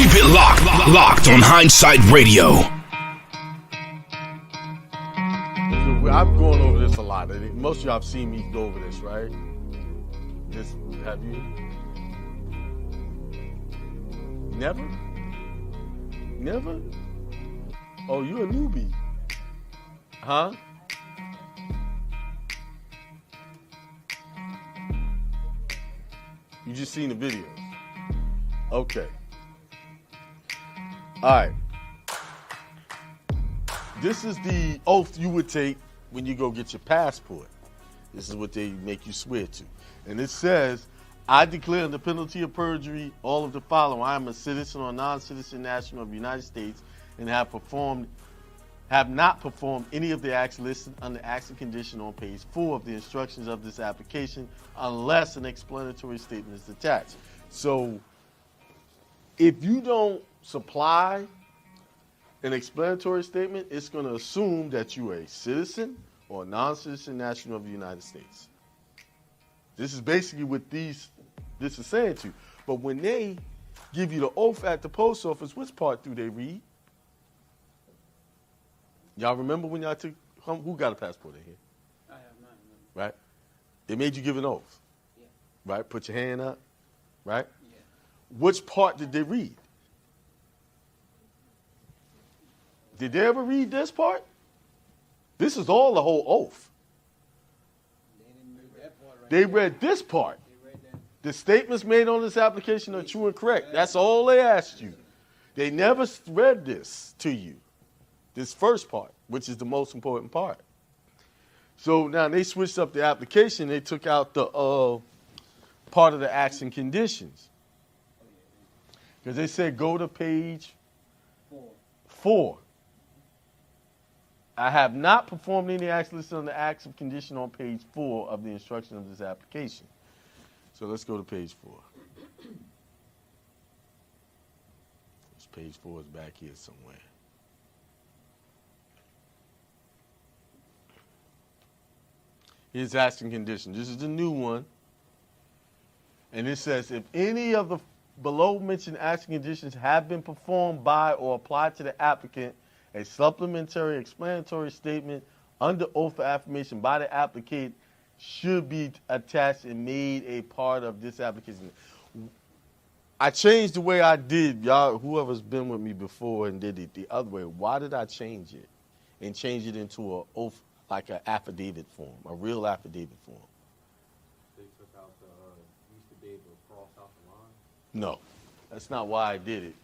Keep it locked on Hindsight Radio. I'm going over this a lot. Most of y'all have seen me go over this, right? This, have you? Never? Never? Oh, you a newbie. Huh? You just seen the videos. Okay. All right. This is the oath you would take when you go get your passport. This is what they make you swear to. And it says, I declare under penalty of perjury all of the following. I am a citizen or non-citizen national of the United States and have not performed any of the acts listed under acts and condition on page 4 of the instructions of this application unless an explanatory statement is attached. So if you don't supply an explanatory statement, it's going to assume that you are a citizen or a non-citizen national of the United States. This is basically what this is saying to you. But when they give you the oath at the post office, which part do they read? Y'all remember when y'all took, who got a passport in here? I have mine. Right? They made you give an oath. Yeah. Right? Put your hand up. Right? Yeah. Which part did they read? Did they ever read this part? This is all the whole oath. They didn't read that part right They there. read this part. They read that. The statements made on this application are true and correct. That's all they asked you. They never read this to you. This first part, which is the most important part. So now they switched up the application. They took out the part of the acts and conditions. Because they said go to page 4. I have not performed any acts listed on the acts of condition on page 4 of the instruction of this application. So let's go to page 4. This page 4 is back here somewhere. Here's acts and conditions. This is the new one. And it says, if any of the below mentioned acts and conditions have been performed by or applied to the applicant, a supplementary explanatory statement under oath of affirmation by the applicant should be attached and made a part of this application. I changed the way I did. Y'all, whoever's been with me before and did it the other way, why did I change it and change it into an oath, like an affidavit form, a real affidavit form? They took out used to be able to cross out the line? No, that's not why I did it.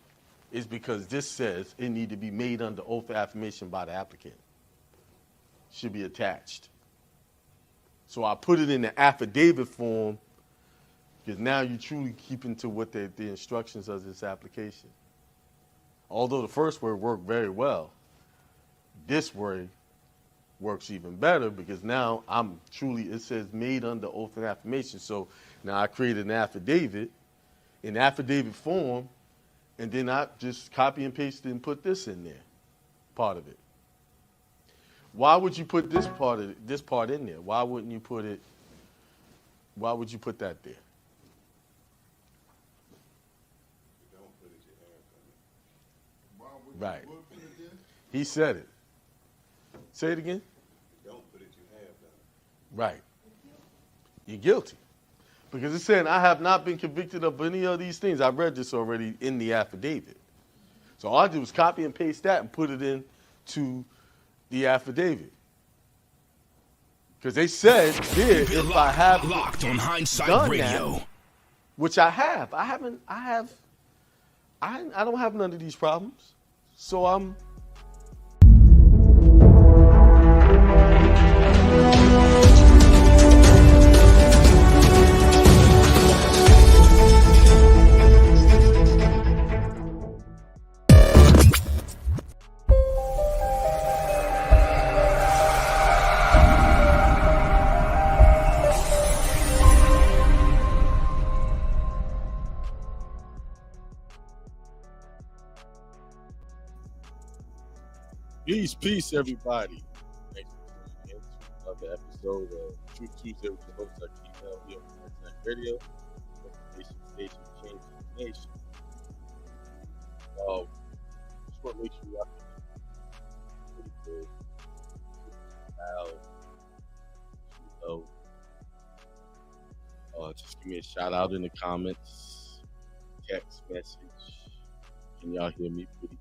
It's because this says it need to be made under oath of affirmation by the applicant. Should be attached. So I put it in the affidavit form because now you're truly keeping to what the instructions of this application. Although the first word worked very well, this word works even better because now it says made under oath of affirmation. So now I created an affidavit in affidavit form, and then I just copy and paste and put this in there, part of it. Why would you put this part in there? Why would you put that there? You don't put it, you have done it. Why would Right. you put it there? He said it. Say it again. You don't put it, you have done it. Right. You're guilty. Because it's saying, I have not been convicted of any of these things. I read this already in the affidavit. So all I did was copy and paste that and put it into the affidavit. Because they said there, if I have locked on Hindsight done Radio. that, which I have. I don't have none of these problems. So I'm... Peace, everybody. Thanks for tuning in to another episode of Truth Tuesday with your host, akiemel, here on Hindsight Radio. Information station changing the nation. Just want to make sure y'all pretty good. How, you just give me a shout out in the comments, text message. Can y'all hear me pretty?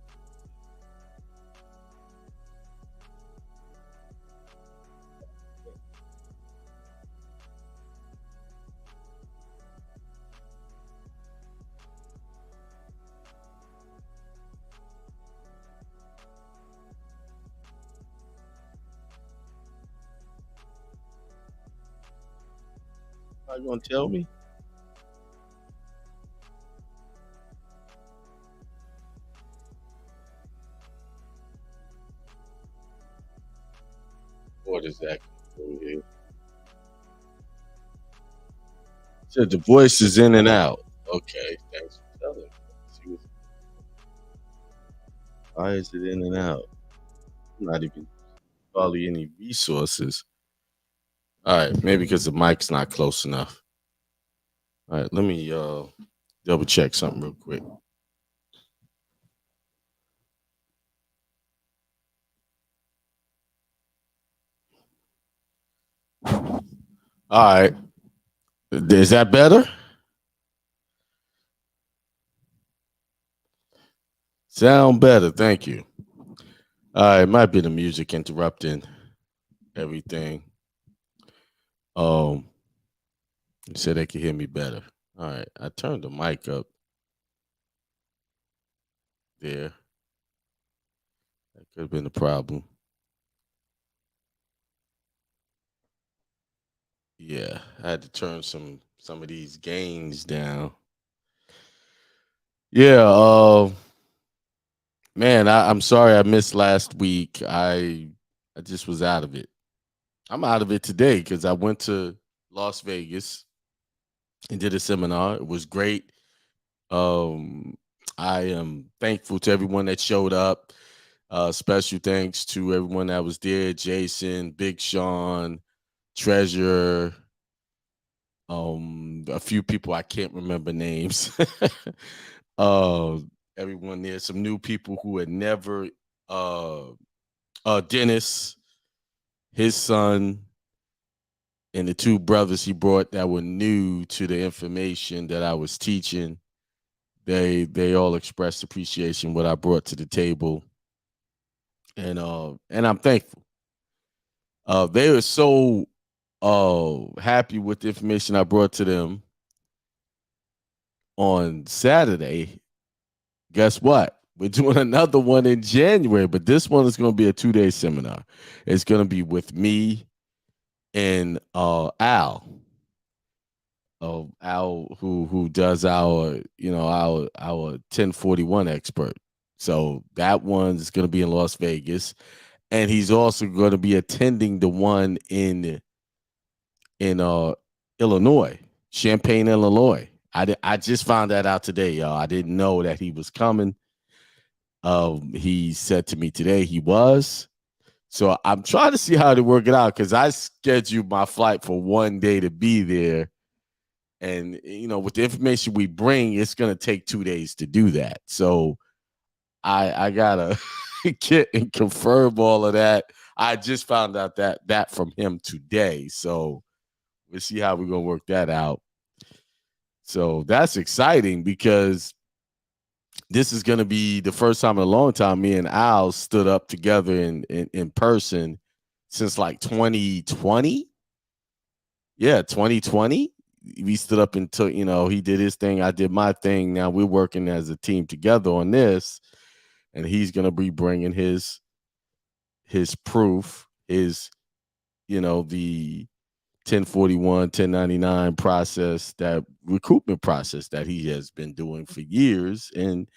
Are you gonna tell me? What is that? Here? Said the voice is in and out. Okay, thanks for telling me. Why is it in and out? Not even probably any resources. All right, maybe because the mic's not close enough. All right, let me double check something real quick. All right, is that better? Sound better, thank you. All right, it might be the music interrupting everything. You said they could hear me better. All right, I turned the mic up there. That could have been the problem. Yeah, I had to turn some of these gains down. Yeah, man, I'm sorry I missed last week. I just was out of it. I'm out of it today because I went to Las Vegas and did a seminar. It was great. Um, I am thankful to everyone that showed up. Special thanks to everyone that was there: Jason, Big Sean, Treasure, a few people I can't remember names. uh, everyone there, some new people who had never. Dennis, his son, and the two brothers he brought that were new to the information that I was teaching. They all expressed appreciation what I brought to the table, and I'm thankful. They were so happy with the information I brought to them on Saturday. Guess what? We're doing another one in January, but this one is going to be a 2-day seminar. It's going to be with me and Al. Al who does our 1041 expert. So that one's going to be in Las Vegas, and he's also going to be attending the one in Illinois, Champaign, Illinois. I just found that out today, y'all. I didn't know that he was coming. He said to me today he was. So I'm trying to see how to work it out because I scheduled my flight for one day to be there. And, with the information we bring, it's going to take 2 days to do that. So I got to get and confirm all of that. I just found out that from him today. So we'll see how we're going to work that out. So that's exciting because this is going to be the first time in a long time me and Al stood up together in person since like 2020. Yeah, 2020. We stood up and took, he did his thing. I did my thing. Now we're working as a team together on this. And he's going to be bringing his proof, the 1041, 1099 process, that recruitment process that he has been doing for years. And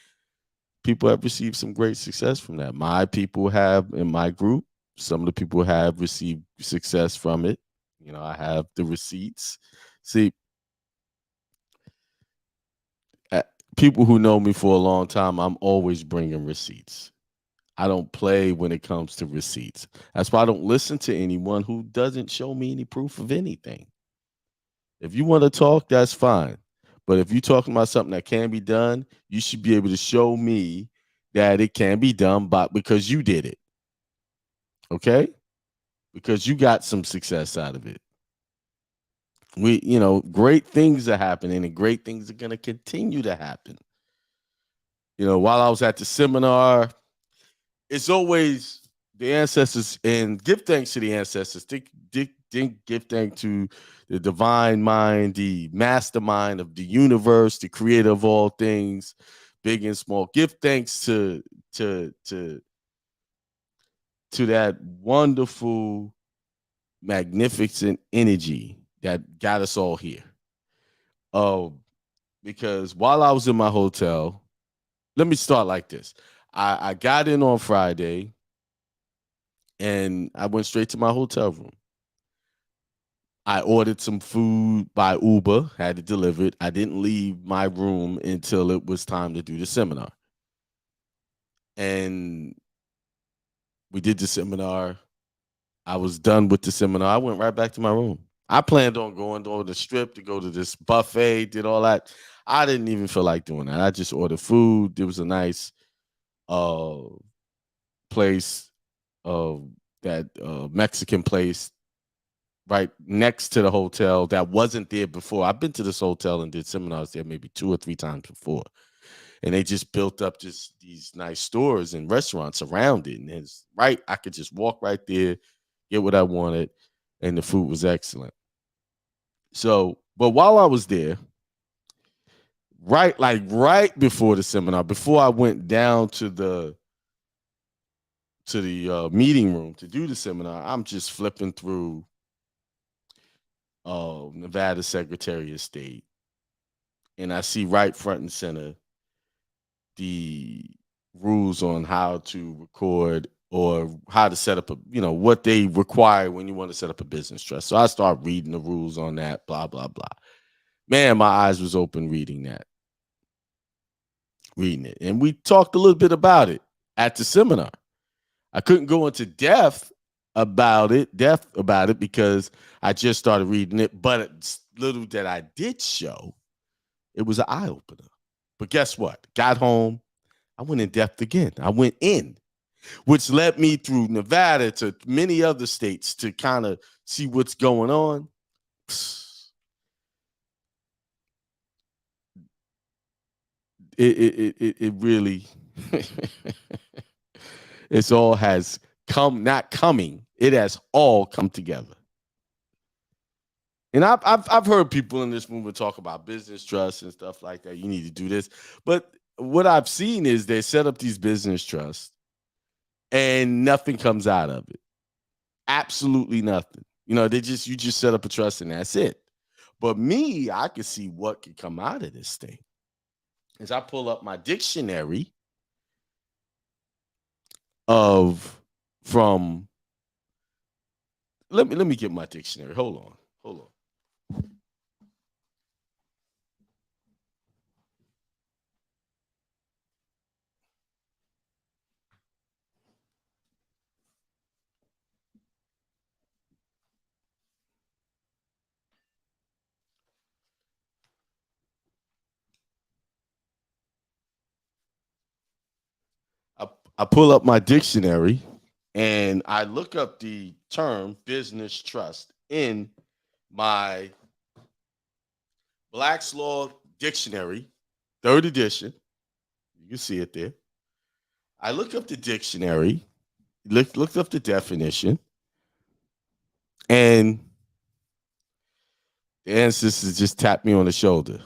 people have received some great success from that. My people have in my group, some of the people have received success from it. I have the receipts. See, people who know me for a long time, I'm always bringing receipts. I don't play when it comes to receipts. That's why I don't listen to anyone who doesn't show me any proof of anything. If you want to talk, that's fine. But if you're talking about something that can be done, you should be able to show me that it can be done because you did it. Okay? Because you got some success out of it. Great things are happening and great things are going to continue to happen. While I was at the seminar, it's always the ancestors, and give thanks to the ancestors. Give thanks to the divine mind, the mastermind of the universe, the creator of all things, big and small. Give thanks to that wonderful, magnificent energy that got us all here. Because while I was in my hotel, let me start like this. I got in on Friday and I went straight to my hotel room. I ordered some food by Uber, had it delivered. I didn't leave my room until it was time to do the seminar. And we did the seminar. I was done with the seminar. I went right back to my room. I planned on going on the strip to go to this buffet, did all that. I didn't even feel like doing that. I just ordered food. There was a nice place, that Mexican place right next to the hotel that wasn't there before. I've been to this hotel and did seminars there maybe 2 or 3 times before. And they just built up just these nice stores and restaurants around it. And it's right, I could just walk right there, get what I wanted, and the food was excellent. So, but while I was there, right before the seminar, before I went down to the meeting room to do the seminar, I'm just flipping through Nevada Secretary of State, and I see right front and center the rules on how to record or how to set up what they require when you want to set up a business trust. So I start reading the rules on that, blah, blah, blah. Man, my eyes was open reading it. And we talked a little bit about it at the seminar. I couldn't go into depth about it because I just started reading it, but little that I did show, it was an eye-opener. But guess what? Got home, I went in depth again. I went in, which led me through Nevada to many other states to kind of see what's going on. It really, it's all has come, not coming. It has all come together. And I've heard people in this movement talk about business trusts and stuff like that. You need to do this. But what I've seen is they set up these business trusts and nothing comes out of it. Absolutely nothing. You just set up a trust and that's it. But me, I can see what could come out of this thing. As I pull up my dictionary let me get my dictionary. Hold on. I pull up my dictionary and I look up the term business trust in my Black's Law Dictionary, 3rd edition. You can see it there. I look up the dictionary, looked up the definition, and the ancestors just tapped me on the shoulder.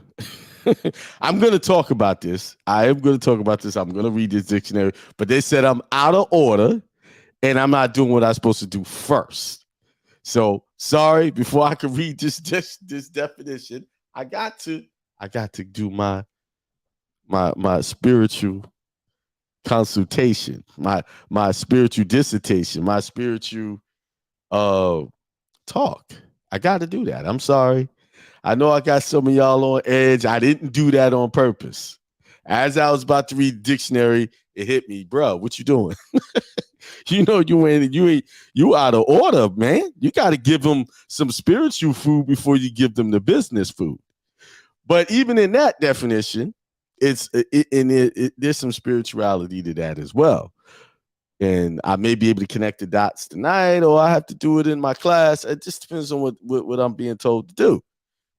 I'm going to talk about this. I am going to talk about this. I'm going to read this dictionary, but they said I'm out of order and I'm not doing what I'm supposed to do first. So sorry, before I can read this definition, I got to do my spiritual consultation, my spiritual dissertation, my spiritual talk. I got to do that. I'm sorry. I know I got some of y'all on edge. I didn't do that on purpose. As I was about to read the dictionary, it hit me, bro. What you doing? You out of order, man. You got to give them some spiritual food before you give them the business food. But even in that definition, there's some spirituality to that as well. And I may be able to connect the dots tonight, or I have to do it in my class. It just depends on what I'm being told to do.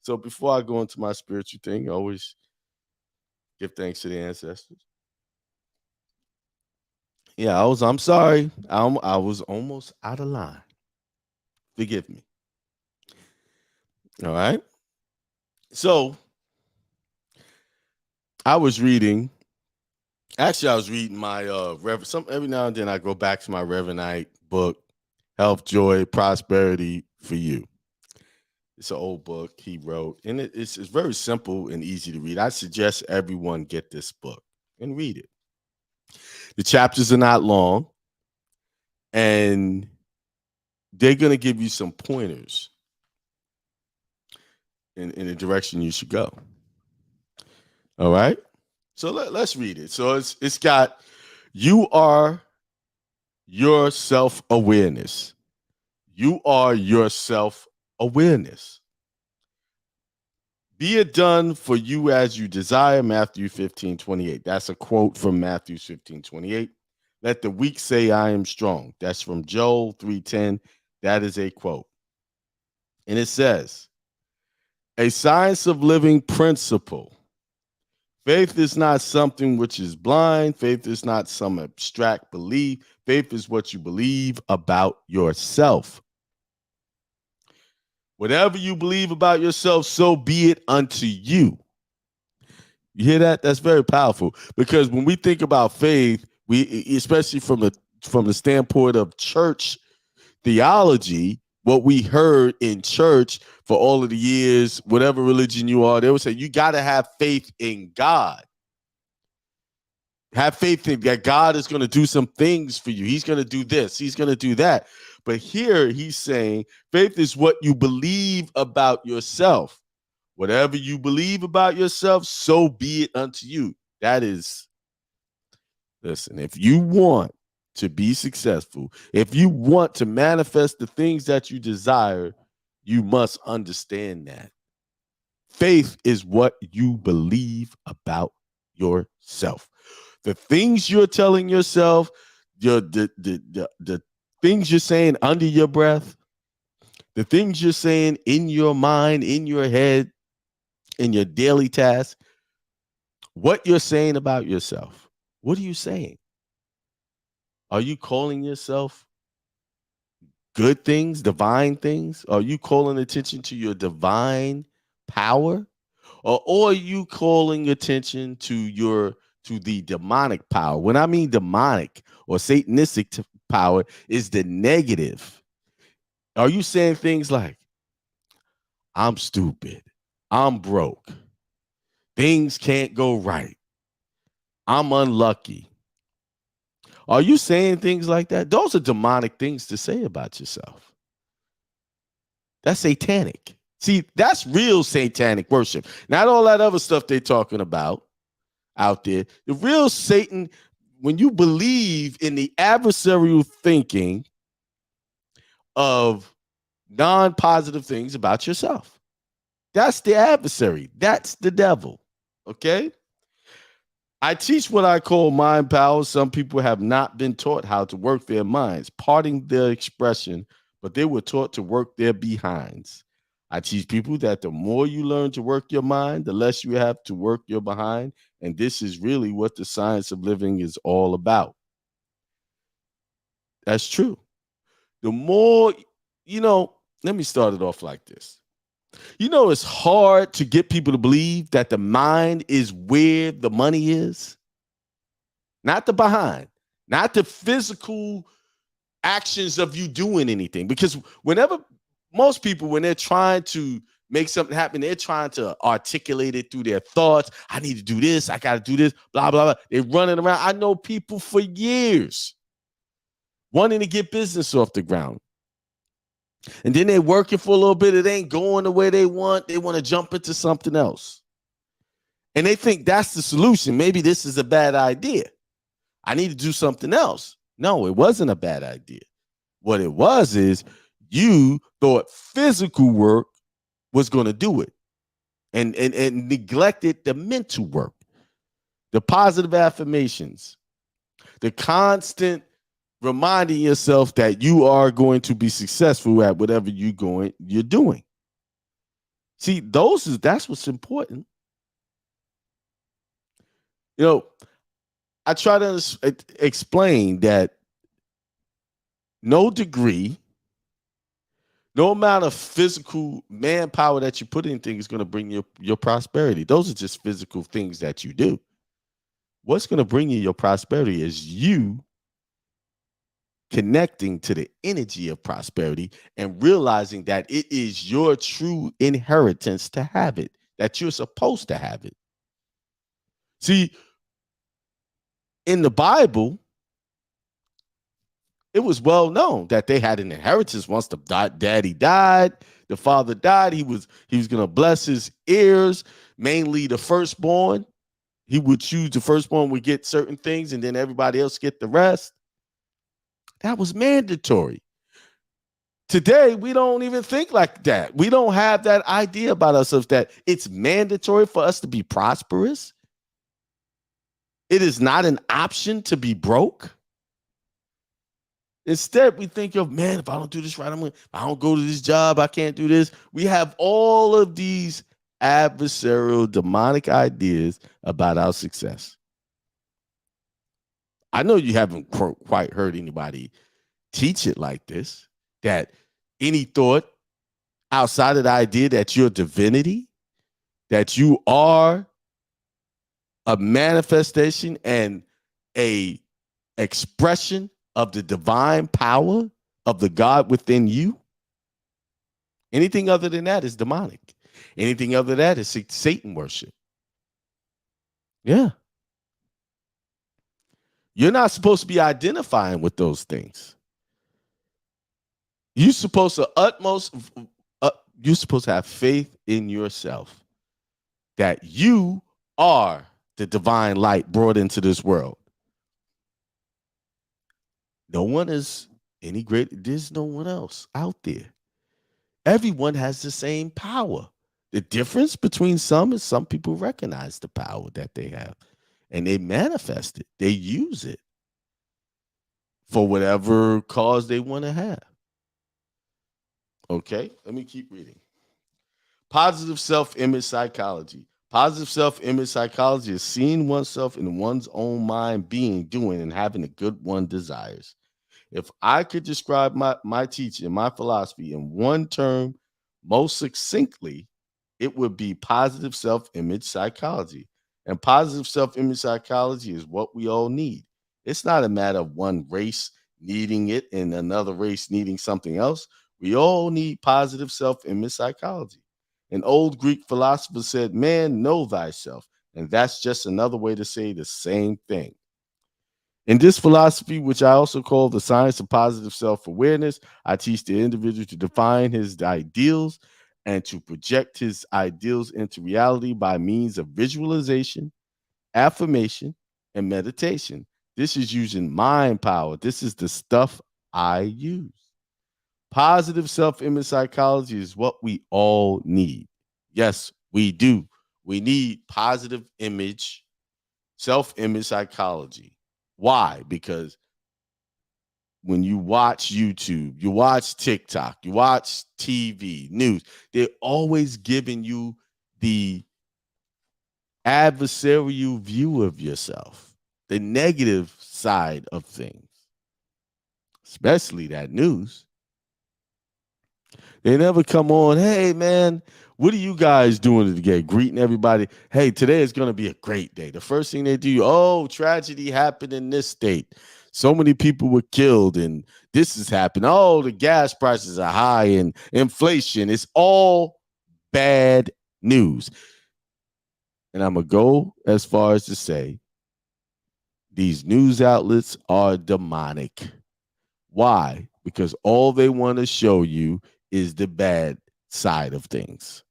So before I go into my spiritual thing, I always give thanks to the ancestors. Yeah, I'm sorry. I was almost out of line. Forgive me. All right. So I was reading. Actually, I was reading my every now and then I go back to my Reverend Knight book, Health, Joy, Prosperity for You. It's an old book he wrote, and it's very simple and easy to read. I suggest everyone get this book and read it. The chapters are not long, and they're going to give you some pointers in the direction you should go. All right? So let's read it. So it's got, you are your self-awareness. You are your self-awareness. Be it done for you as you desire, Matthew 15:28. That's a quote from Matthew 15:28. Let the weak say, I am strong. That's from Joel 3:10. That is a quote. And it says, a science of living principle. Faith is not something which is blind. Faith is not some abstract belief. Faith is what you believe about yourself. Whatever you believe about yourself, so be it unto you. You hear that? That's very powerful, because when we think about faith, we, especially from the standpoint of church theology, what we heard in church for all of the years, whatever religion you are, they would say you got to have faith in God. Have faith in that God is going to do some things for you. He's going to do this. He's going to do that. But here he's saying faith is what you believe about yourself. Whatever you believe about yourself, so be it unto you. That is, listen, if you want to be successful, if you want to manifest the things that you desire, you must understand that. Faith is what you believe about yourself. The things you're telling yourself, the things you're saying under your breath, the things you're saying in your mind, in your head, in your daily tasks, what you're saying about yourself. What are you saying? Are you calling yourself good things, divine things? Are you calling attention to your divine power? Or are you calling attention to the demonic power? When I mean demonic or satanistic power, is the negative. Are you saying things like, I'm stupid, I'm broke, things can't go right, I'm unlucky? Are you saying things like that? Those are demonic things to say about yourself. That's satanic. See, that's real satanic worship. Not all that other stuff they're talking about out there. The real Satan, when you believe in the adversarial thinking of non-positive things about yourself, that's the adversary. That's the devil. Okay? I teach what I call mind power. Some people have not been taught how to work their minds, parting their expression, but they were taught to work their behinds. I teach people that the more you learn to work your mind, the less you have to work your behind. And this is really what the science of living is all about. That's true. The more, let me start it off like this. It's hard to get people to believe that the mind is where the money is, not the behind, not the physical actions of you doing anything. Because most people, when they're trying to make something happen, they're trying to articulate it through their thoughts. I need to do this. I got to do this, blah, blah, blah. They're running around. I know people for years wanting to get business off the ground. And then they're working for a little bit. It ain't going the way they want. They want to jump into something else. And they think that's the solution. Maybe this is a bad idea. I need to do something else. No, it wasn't a bad idea. What it was is you thought physical work was going to do it. and neglected the mental work, the positive affirmations, the constant reminding yourself that you are going to be successful at whatever you're doing. See, that's what's important. You know, I try to explain that no degree, no amount of physical manpower that you put in things is going to bring your prosperity. Those are just physical things that you do. What's going to bring you your prosperity is you connecting to the energy of prosperity and realizing that it is your true inheritance to have it, that you're supposed to have it. See, in the Bible, it was well known that they had an inheritance once the daddy died, the father died. He was going to bless his heirs, mainly the firstborn. He would choose the firstborn would get certain things, and then everybody else get the rest. That was mandatory. Today, we don't even think like that. We don't have that idea about ourselves that it's mandatory for us to be prosperous. It is not an option to be broke. Instead, we think of, man, if I don't do this right, if I don't go to this job, I can't do this. We have all of these adversarial, demonic ideas about our success. I know you haven't quite heard anybody teach it like this, that any thought outside of the idea that you're divinity, that you are a manifestation and a expression of the divine power of the God within you. Anything other than that is demonic. Anything other than that is Satan worship. Yeah. You're not supposed to be identifying with those things. You're supposed to you're supposed to have faith in yourself that you are the divine light brought into this world. No one is any great. There's no one else out there. Everyone has the same power. The difference between some is some people recognize the power that they have and they manifest it. They use it for whatever cause they want to have. Okay, let me keep reading. Positive self-image psychology. Positive self-image psychology is seeing oneself in one's own mind, being, doing, and having the good one desires. If I could describe my teaching, my philosophy in one term most succinctly, it would be positive self-image psychology. And positive self-image psychology is what we all need. It's not a matter of one race needing it and another race needing something else. We all need positive self-image psychology. An old Greek philosopher said, man, know thyself. And that's just another way to say the same thing. In this philosophy, which I also call the science of positive self-awareness, I teach the individual to define his ideals and to project his ideals into reality by means of visualization, affirmation, and meditation. This is using mind power. This is the stuff I use. Positive self-image psychology is what we all need. Yes, we do. We need positive image, self-image psychology. Why? Because when you watch YouTube, you watch TikTok, you watch TV, news, they're always giving you the adversarial view of yourself, the negative side of things, especially that news. They never come on, hey, man, what are you guys doing today? Greeting everybody. Hey, today is going to be a great day. The first thing they do, oh, tragedy happened in this state. So many people were killed and this has happened. Oh, the gas prices are high and inflation. It's all bad news. And I'm going to go as far as to say these news outlets are demonic. Why? Because all they want to show you is the bad side of things.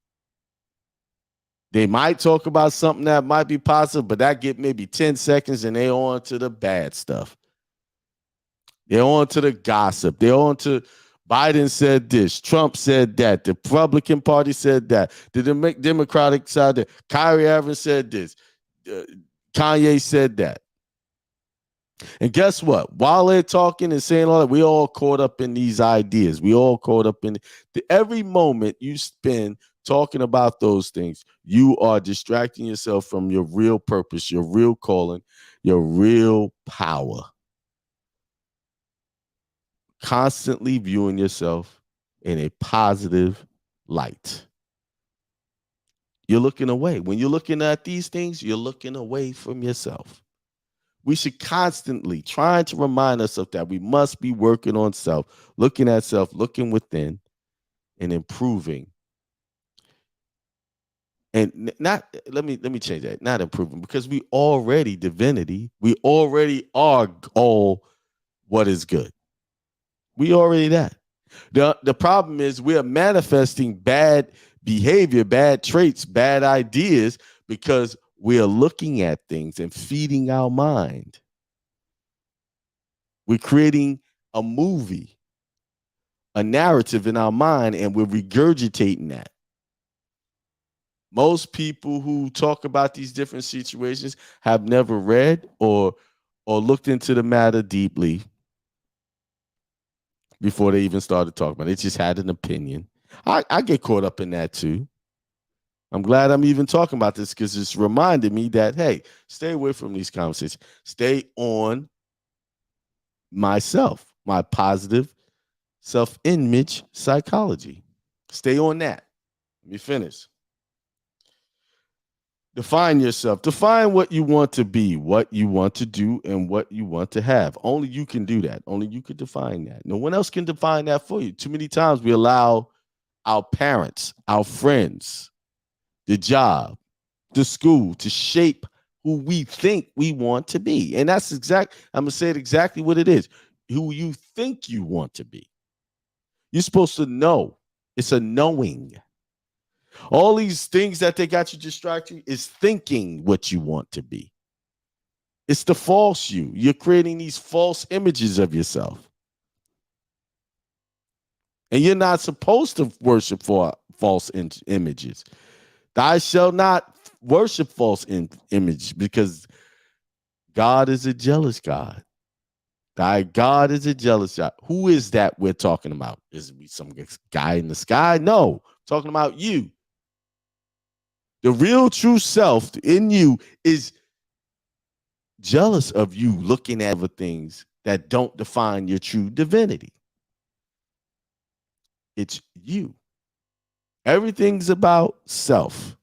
They might talk about something that might be positive, but that get maybe 10 seconds and they're on to the bad stuff. They're on to the gossip. They're on to Biden said this. Trump said that. The Republican Party said that. The Democratic side, Kyrie Irving said this. Kanye said that. And guess what? While they're talking and saying all that, we all caught up in these ideas. We all caught up in every moment you spend talking about those things, you are distracting yourself from your real purpose, your real calling, your real power. Constantly viewing yourself in a positive light. You're looking away. When you're looking at these things, you're looking away from yourself. We should constantly try to remind ourselves that we must be working on self, looking at self, looking within, and improving. And not let me change that. Not improving, because we already divinity. We already are all what is good. We already that. The problem is we are manifesting bad behavior, bad traits, bad ideas because we are looking at things and feeding our mind. We're creating a movie, a narrative in our mind, and we're regurgitating that. Most people who talk about these different situations have never read or looked into the matter deeply before they even started talking about it. They just had an opinion. I get caught up in that too. I'm glad I'm even talking about this because it's reminded me that, hey, stay away from these conversations. Stay on myself, my positive self-image psychology. Stay on that. Let me finish. Define yourself. Define what you want to be, what you want to do, and what you want to have. Only you can do that. Only you can define that. No one else can define that for you. Too many times we allow our parents, our friends, the job, the school to shape who we think we want to be. And that's I'm going to say it exactly what it is. Who you think you want to be. You're supposed to know. It's a knowing. All these things that they got you distracted is thinking what you want to be. It's the false you. You're creating these false images of yourself. And you're not supposed to worship for false images. Thou shalt not worship false image, because God is a jealous God. Thy God is a jealous God. Who is that we're talking about? Is it some guy in the sky? No, I'm talking about you. The real true self in you is jealous of you looking at other things that don't define your true divinity. It's you. Everything's about self.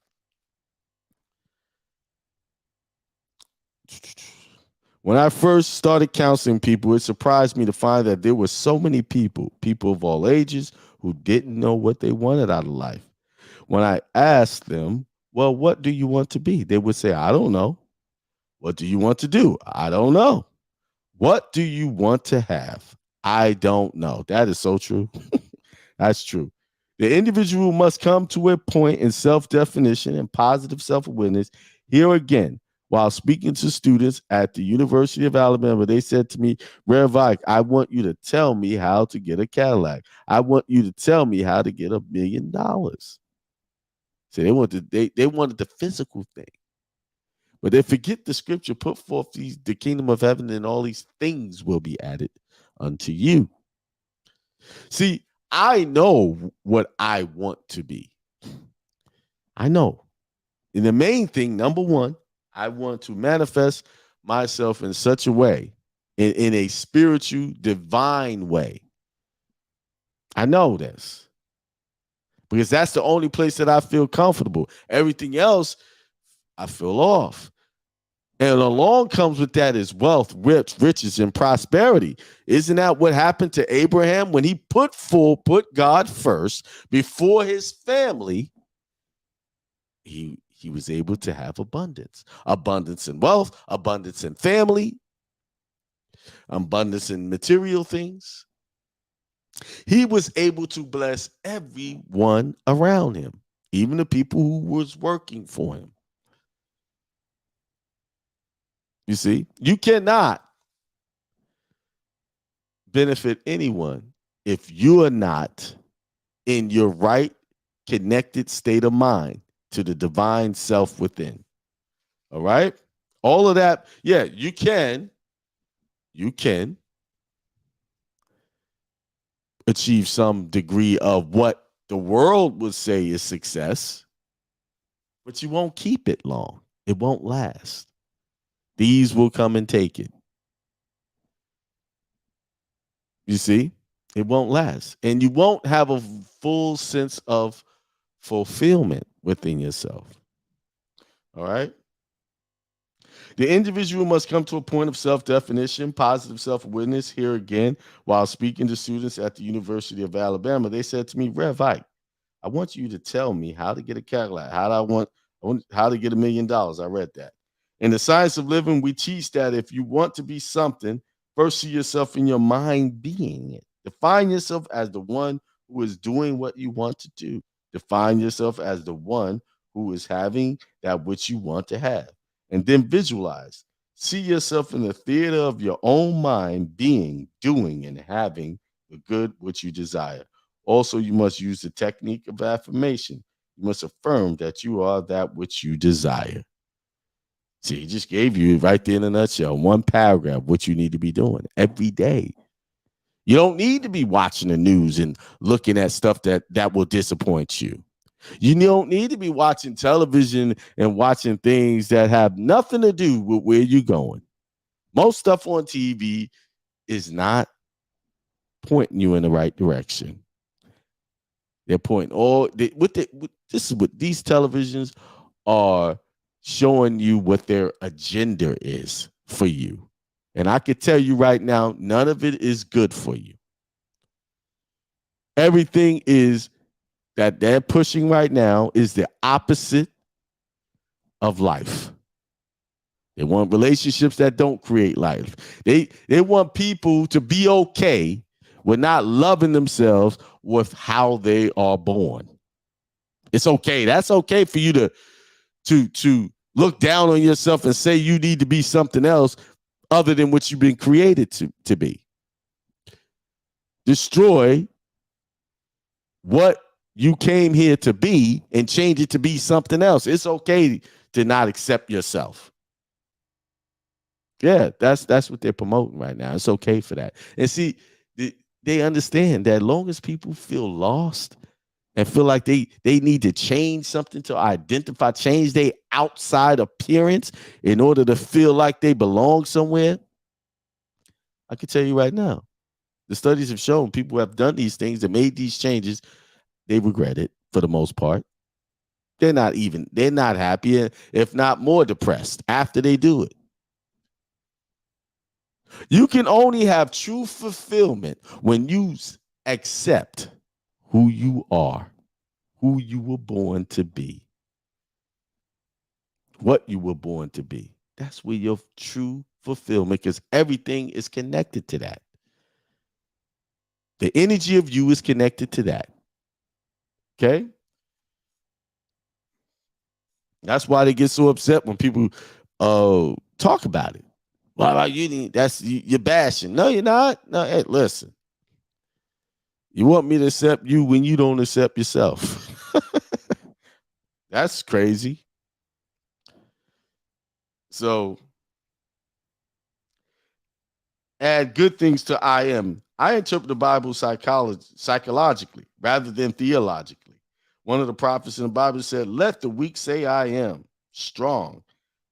When I first started counseling people, it surprised me to find that there were so many people of all ages, who didn't know what they wanted out of life. When I asked them, well, what do you want to be? They would say, I don't know. What do you want to do? I don't know. What do you want to have? I don't know. That is so true. That's true. The individual must come to a point in self-definition and positive self-awareness. Here again, while speaking to students at the University of Alabama, they said to me, Rev Ike, I want you to tell me how to get a Cadillac. I want you to tell me how to get $1 million. So they wanted the physical thing. But they forget the scripture, put forth the kingdom of heaven, and all these things will be added unto you. See, I know what I want to be. I know. And the main thing, number one, I want to manifest myself in such a way, in a spiritual, divine way. I know this. Because that's the only place that I feel comfortable. Everything else, I feel off. And along comes with that is wealth, riches, and prosperity. Isn't that what happened to Abraham when he put God first before his family? He was able to have abundance in wealth, abundance in family, abundance in material things. He was able to bless everyone around him, even the people who was working for him. You see, you cannot benefit anyone if you are not in your right connected state of mind to the divine self within. All right? All of that, yeah, you can achieve some degree of what the world would say is success, but you won't keep it long. It won't last. These will come and take it. You see? It won't last. And you won't have a full sense of fulfillment within yourself. All right? The individual must come to a point of self-definition, positive self-awareness. Here again, while speaking to students at the University of Alabama, they said to me, Rev Ike, I want you to tell me how to get a Cadillac. I want how to get $1,000,000. I read that. In the science of living, we teach that if you want to be something, first see yourself in your mind being it. Define yourself as the one who is doing what you want to do. Define yourself as the one who is having that which you want to have. And then visualize. See yourself in the theater of your own mind being, doing, and having the good which you desire. Also, you must use the technique of affirmation. You must affirm that you are that which you desire. See, he just gave you right there in a nutshell, one paragraph, what you need to be doing every day. You don't need to be watching the news and looking at stuff that will disappoint you. You don't need to be watching television and watching things that have nothing to do with where you're going. Most stuff on TV is not pointing you in the right direction. They're pointing this is what these televisions are showing you what their agenda is for you. And I can tell you right now, none of it is good for you. Everything is that they're pushing right now is the opposite of life. They want relationships that don't create life. They want people to be okay with not loving themselves with how they are born. It's okay. That's okay for you to look down on yourself and say you need to be something else other than what you've been created to be. Destroy what you came here to be and change it to be something else. It's okay to not accept yourself. Yeah, that's what they're promoting right now. It's okay for that. And see, they understand that as long as people feel lost and feel like they need to change something to identify, change their outside appearance in order to feel like they belong somewhere, I can tell you right now, the studies have shown people who have done these things and made these changes, they regret it for the most part. They're not happy, if not more depressed after they do it. You can only have true fulfillment when you accept who you are, who you were born to be, what you were born to be. That's where your true fulfillment, because everything is connected to that. The energy of you is connected to that. Okay? That's why they get so upset when people talk about it. Well, you're bashing. No, you're not. No, hey, listen. You want me to accept you when you don't accept yourself. That's crazy. So add good things to I am. I interpret the Bible psychologically rather than theologically. One of the prophets in the Bible said, let the weak say I am strong.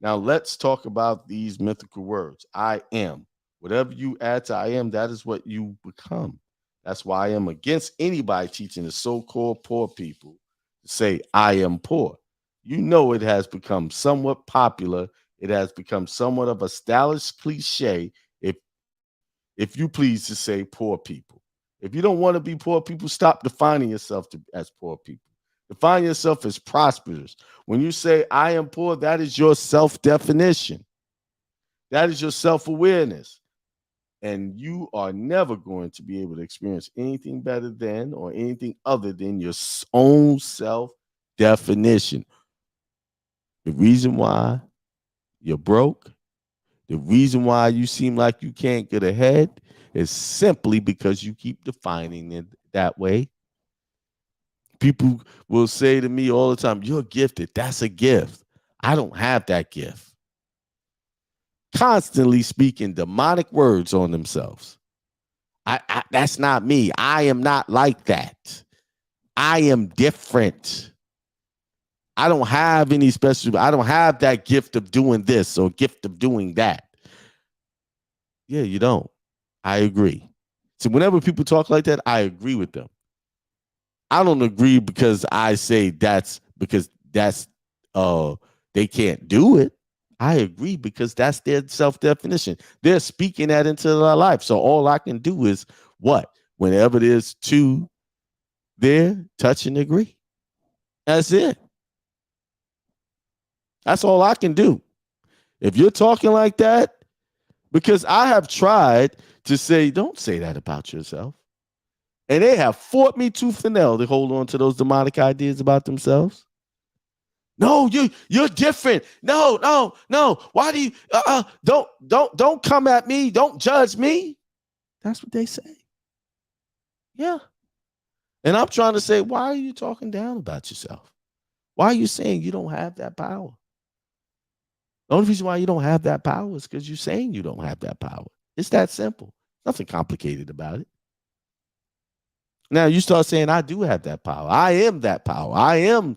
Now let's talk about these mythical words. I am. Whatever you add to I am, that is what you become. That's why I am against anybody teaching the so-called poor people to say I am poor. You know it has become somewhat popular. It has become somewhat of a stylish cliche, if you please, to say poor people. If you don't want to be poor people, stop defining yourself as poor people. Define yourself as prosperous. When you say I am poor, that is your self-definition. That is your self-awareness. And you are never going to be able to experience anything better than or anything other than your own self-definition. The reason why you're broke, the reason why you seem like you can't get ahead, is simply because you keep defining it that way. People will say to me all the time, "You're gifted." That's a gift. I don't have that gift. Constantly speaking demonic words on themselves. That's not me. I am not like that. I am different. I don't have any special, I don't have that gift of doing this or gift of doing that. Yeah, you don't. I agree. So whenever people talk like that, I agree with them. I don't agree because I say that's because that's they can't do it. I agree because that's their self-definition. They're speaking that into their life. So all I can do is what? Whenever there's two there, touch and agree. That's it. That's all I can do. If you're talking like that, because I have tried to say, don't say that about yourself. And they have fought me tooth and nail to hold on to those demonic ideas about themselves. No, you're different. No. Why do you don't come at me? Don't judge me. That's what they say. Yeah. And I'm trying to say, why are you talking down about yourself? Why are you saying you don't have that power? The only reason why you don't have that power is because you're saying you don't have that power. It's that simple. Nothing complicated about it. Now you start saying, I do have that power. I am that power. I am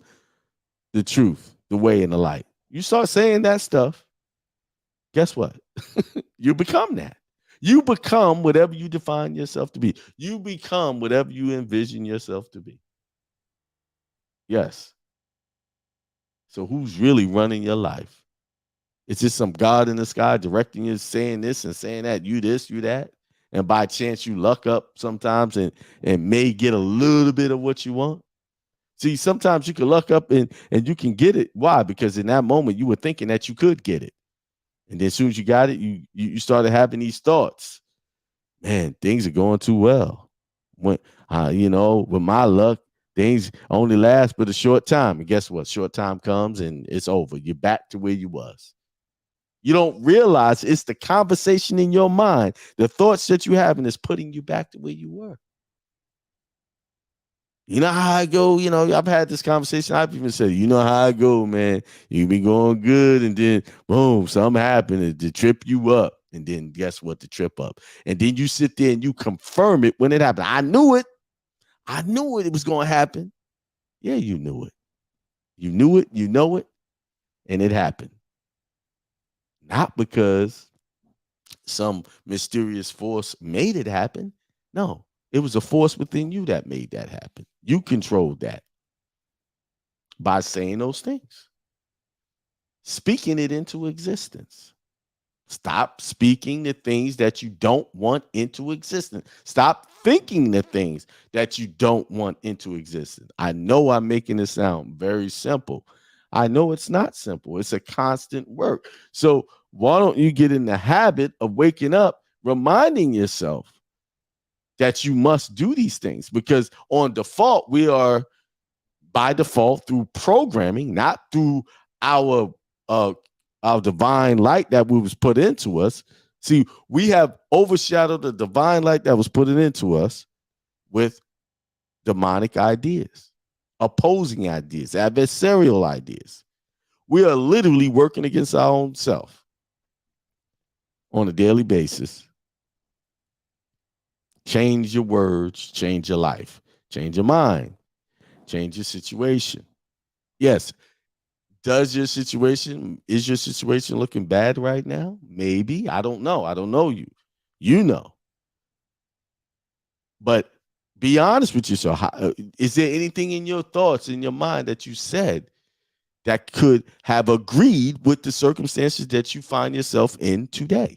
the truth, the way, and the light. You start saying that stuff, guess what? You become that. You become whatever you define yourself to be. You become whatever you envision yourself to be. Yes. So who's really running your life? Is this some God in the sky directing you, saying this and saying that, you this, you that? And by chance you luck up sometimes and may get a little bit of what you want. See, sometimes you can luck up and you can get it. Why? Because in that moment you were thinking that you could get it. And then as soon as you got it, you started having these thoughts. Man, things are going too well. When with my luck, things only last but a short time. And guess what? Short time comes and it's over. You're back to where you was. You don't realize it's the conversation in your mind, the thoughts that you have, and it's putting you back to where you were. You know how I go, I've had this conversation. I've even said, you know how I go, man. You be going good, and then boom, something happened to trip you up. And then guess what? To trip up. And then you sit there and you confirm it when it happened. I knew it. I knew it was going to happen. Yeah, you knew it. You knew it. You know it. And it happened. Not because some mysterious force made it happen. No, it was a force within you that made that happen. You controlled that by saying those things, speaking it into existence. Stop speaking the things that you don't want into existence. Stop thinking the things that you don't want into existence. I know I'm making it sound very simple. I know it's not simple. It's a constant work. So why don't you get in the habit of waking up, reminding yourself that you must do these things? Because on default, we are by default through programming, not through our divine light that was put into us. See, we have overshadowed the divine light that was put into us with demonic ideas, opposing ideas, adversarial ideas. We are literally working against our own self on a daily basis. Change your words, change your life, change your mind, change your situation. Yes. Is your situation looking bad right now? Maybe. I don't know. I don't know you. You know. But be honest with yourself. Is there anything in your thoughts, in your mind that you said that could have agreed with the circumstances that you find yourself in today?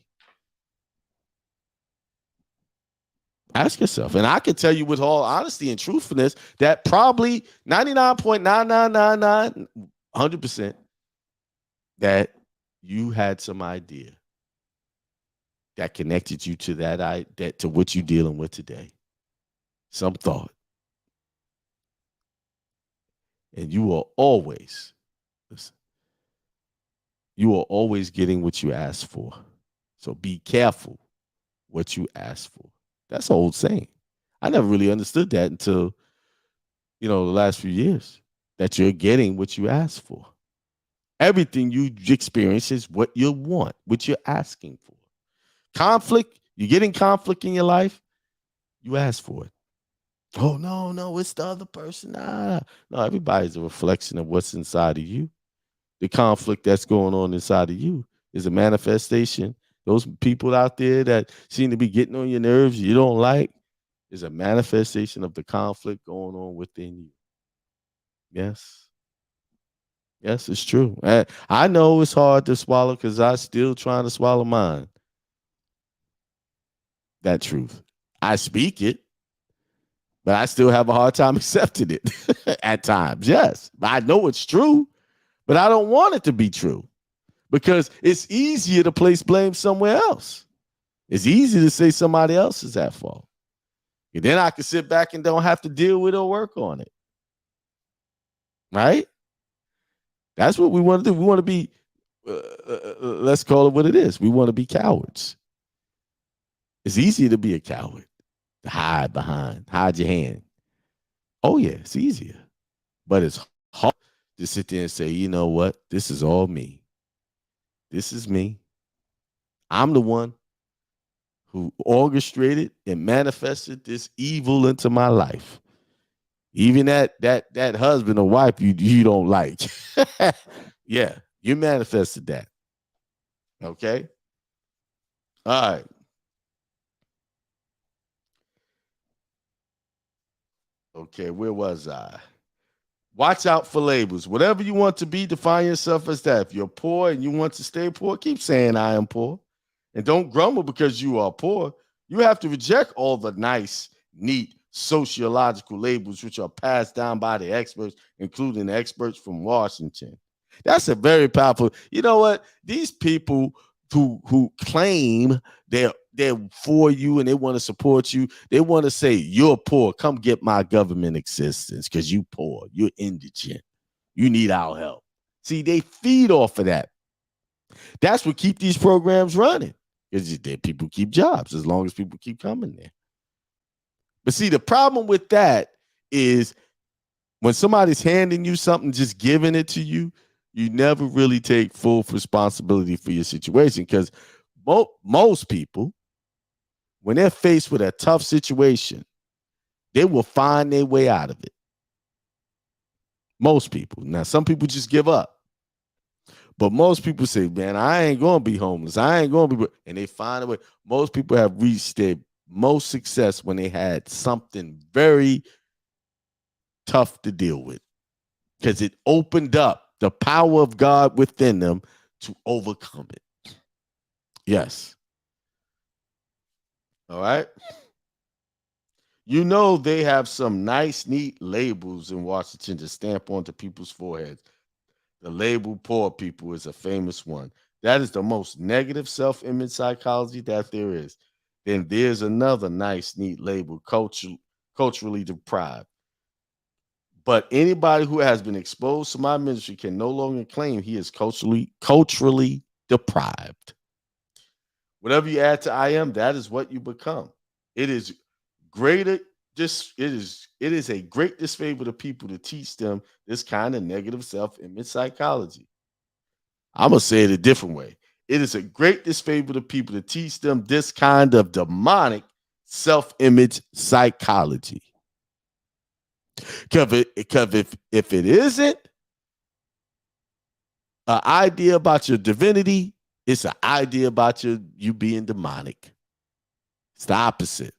Ask yourself. And I can tell you with all honesty and truthfulness that probably 99.9999, 100% that you had some idea that connected you to that to what you're dealing with today. Some thought. And you are always getting what you ask for. So be careful what you ask for. That's an old saying. I never really understood that until, the last few years, that you're getting what you asked for. Everything you experience is what you want, what you're asking for. Conflict, you're getting conflict in your life, you ask for it. Oh, no, it's the other person. Nah. No, everybody's a reflection of what's inside of you. The conflict that's going on inside of you is a manifestation. Those people out there that seem to be getting on your nerves, you don't like, is a manifestation of the conflict going on within you. Yes. Yes, it's true. I know it's hard to swallow because I'm still trying to swallow mine. That truth. I speak it, but I still have a hard time accepting it at times. Yes, I know it's true, but I don't want it to be true because it's easier to place blame somewhere else. It's easy to say somebody else is at fault. And then I can sit back and don't have to deal with it or work on it. Right? That's what we want to do. We want to be, let's call it what it is. We want to be cowards. It's easier to be a coward, to hide your hand. Oh, yeah, it's easier. But it's hard to sit there and say, you know what? This is all me. This is me. I'm the one who orchestrated and manifested this evil into my life. Even that husband or wife you don't like. Yeah, you manifested that. Okay? All right. Okay, where was I? Watch out for labels. Whatever you want to be, define yourself as that. If you're poor and you want to stay poor, keep saying I am poor. And don't grumble because you are poor. You have to reject all the nice, neat, sociological labels which are passed down by the experts, including the experts from Washington. That's a very powerful. You know what? These people who claim they're for you and they want to support you, they want to say you're poor. Come get my government assistance because you poor, you're indigent, you need our help. See, they feed off of that. That's what keep these programs running. Is that people keep jobs as long as people keep coming there. But see, the problem with that is when somebody's handing you something, just giving it to you, you never really take full responsibility for your situation because most people, when they're faced with a tough situation, they will find their way out of it. Most people. Now, some people just give up. But most people say, man, I ain't going to be homeless. I ain't going to be. And they find a way. Most people have reached their most success when they had something very tough to deal with because it opened up the power of God within them to overcome it. Yes. All right. You know, they have some nice, neat labels in Washington to stamp onto people's foreheads. The label poor people is a famous one. That is the most negative self-image psychology that there is. Then there's another nice, neat label, culturally deprived. But anybody who has been exposed to my ministry can no longer claim he is culturally deprived. Whatever you add to I am, that is what you become. It is greater. It is a great disfavor to people to teach them this kind of negative self-image psychology. I'm gonna say it a different way. It is a great disfavor to people to teach them this kind of demonic self-image psychology. Because if it isn't an idea about your divinity, it's an idea about you being demonic. It's the opposite.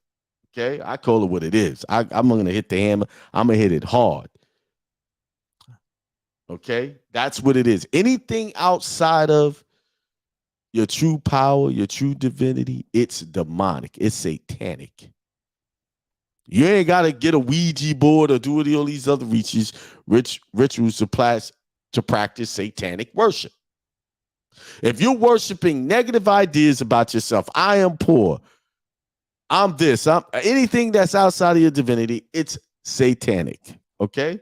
Okay, I call it what it is. I'm going to hit the hammer. I'm going to hit it hard. Okay, that's what it is. Anything outside of your true power, your true divinity, it's demonic. It's satanic. You ain't got to get a Ouija board or do all these other rituals to practice satanic worship. If you're worshiping negative ideas about yourself, I am poor, I'm this, I'm anything that's outside of your divinity, it's satanic. Okay?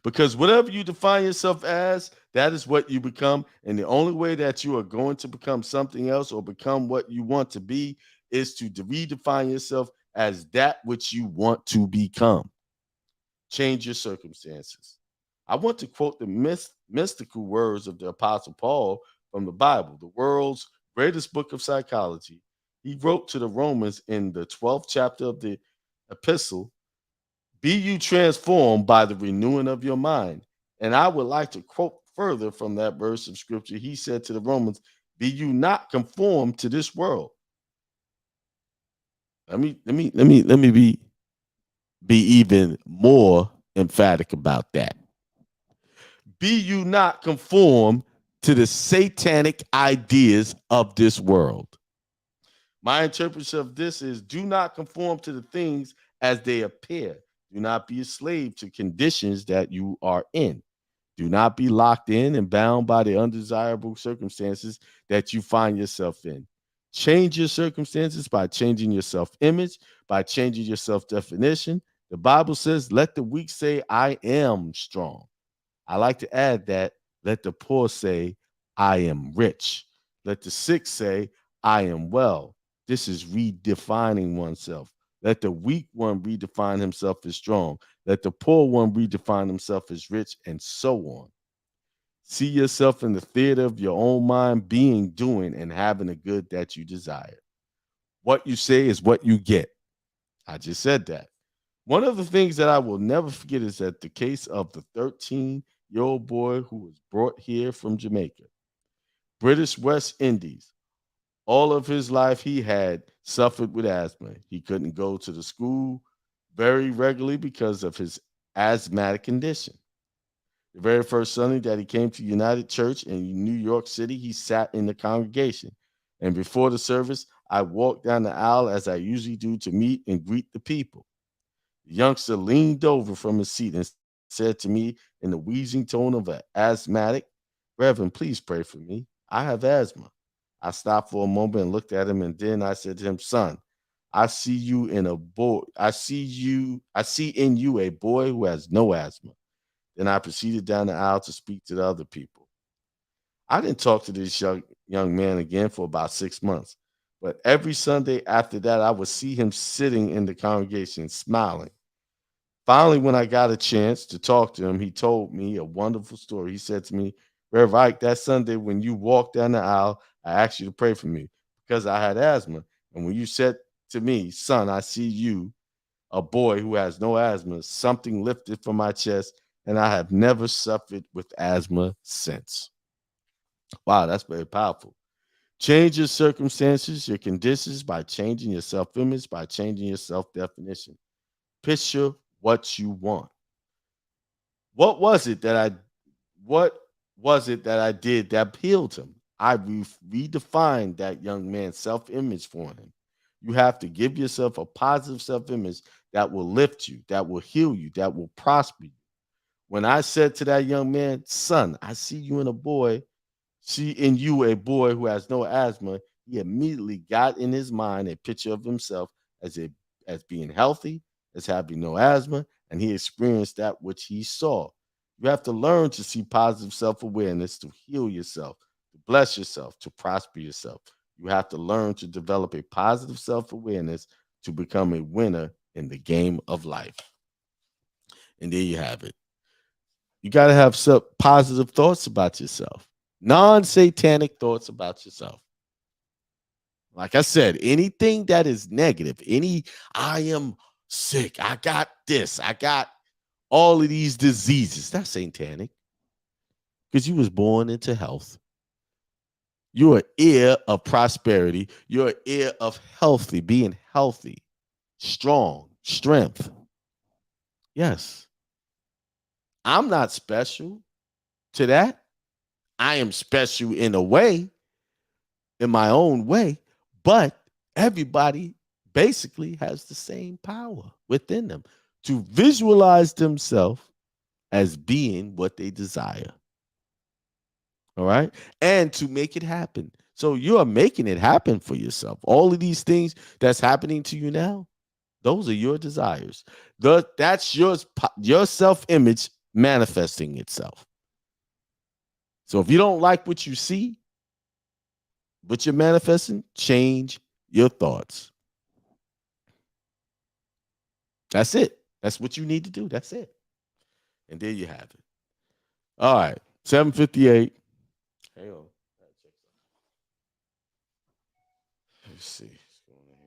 Because whatever you define yourself as, that is what you become. And the only way that you are going to become something else or become what you want to be is to redefine yourself as that which you want to become. Change your circumstances. I want to quote the mystical words of the Apostle Paul from the Bible, the world's greatest book of psychology. He wrote to the Romans in the 12th chapter of the epistle, "Be you transformed by the renewing of your mind." And I would like to quote further from that verse of scripture. He said to the Romans, "Be you not conformed to this world." Let me be even more emphatic about that. Be you not conformed to the satanic ideas of this world. My interpretation of this is, do not conform to the things as they appear. Do not be a slave to conditions that you are in. Do not be locked in and bound by the undesirable circumstances that you find yourself in. Change your circumstances by changing your self-image, by changing your self-definition. The Bible says, let the weak say, I am strong. I like to add that, let the poor say, I am rich. Let the sick say, I am well. This is redefining oneself. Let the weak one redefine himself as strong. Let the poor one redefine himself as rich, and so on. See yourself in the theater of your own mind, being, doing, and having the good that you desire. What you say is what you get. I just said that. One of the things that I will never forget is that the case of the 13-year-old boy who was brought here from Jamaica, British West Indies. All of his life, he had suffered with asthma. He couldn't go to the school very regularly because of his asthmatic condition. The very first Sunday that he came to United Church in New York City, he sat in the congregation. And before the service, I walked down the aisle as I usually do to meet and greet the people. The youngster leaned over from his seat and said to me in the wheezing tone of an asthmatic, "Reverend, please pray for me. I have asthma." I stopped for a moment and looked at him, and then I said to him, "Son, I see in you a boy who has no asthma." Then I proceeded down the aisle to speak to the other people. I didn't talk to this young man again for about 6 months. But every Sunday after that, I would see him sitting in the congregation smiling. Finally, when I got a chance to talk to him, he told me a wonderful story. He said to me, "Rev Ike, that Sunday when you walked down the aisle, I asked you to pray for me because I had asthma. And when you said to me, 'Son, I see you, a boy who has no asthma,' something lifted from my chest, and I have never suffered with asthma since." Wow, that's very powerful. Change your circumstances, your conditions by changing your self-image, by changing your self-definition. Picture what you want. What was it that I did that healed him? I redefined that young man's self-image for him. You have to give yourself a positive self-image that will lift you, that will heal you, that will prosper you. When I said to that young man, "Son, I see you in a boy who has no asthma," he immediately got in his mind a picture of himself as being healthy, as having no asthma, and he experienced that which he saw. You have to learn to see positive self-awareness to heal yourself, to bless yourself, to prosper yourself. You have to learn to develop a positive self-awareness to become a winner in the game of life. And there you have it. You got to have some positive thoughts about yourself, non-satanic thoughts about yourself. Like I said, anything that is negative, I am sick, I got this, I got all of these diseases, that's satanic because you was born into health. You're an heir of prosperity. You're an heir of being healthy, strong, strength. Yes. I'm not special to that. I am special in a way, in my own way, but everybody basically has the same power within them to visualize themselves as being what they desire. All right. And to make it happen. So you are making it happen for yourself. All of these things that's happening to you now, those are your desires. That's your self-image manifesting itself. So if you don't like what you see, what you're manifesting, change your thoughts. That's it. That's what you need to do. That's it. And there you have it. All right. 7:58. Hang on. Let's see. What's going on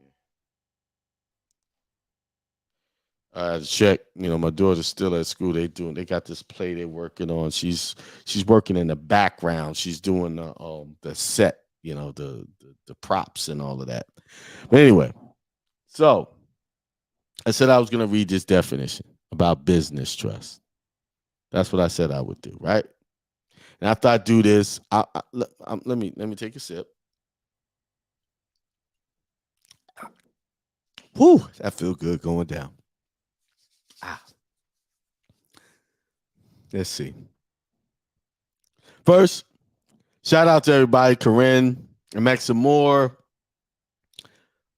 here? I had to check. My daughter's still at school. They got this play they're working on. She's working in the background. She's doing the set, the props and all of that. But anyway, so I said I was gonna read this definition about business trust. That's what I said I would do, right? And after I do this, let me take a sip. Whew, that feels good going down. Let's see. First, shout out to everybody, Corinne and Maxim Moore,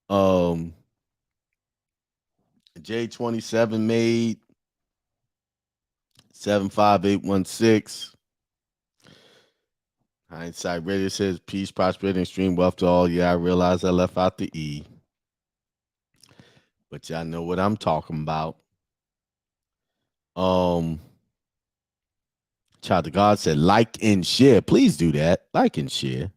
J27 made 75816. Hindsight Radio says peace, prosperity, and extreme wealth to all. Yeah, I realize I left out the E. But y'all know what I'm talking about. Child of God said, like and share. Please do that. Like and share.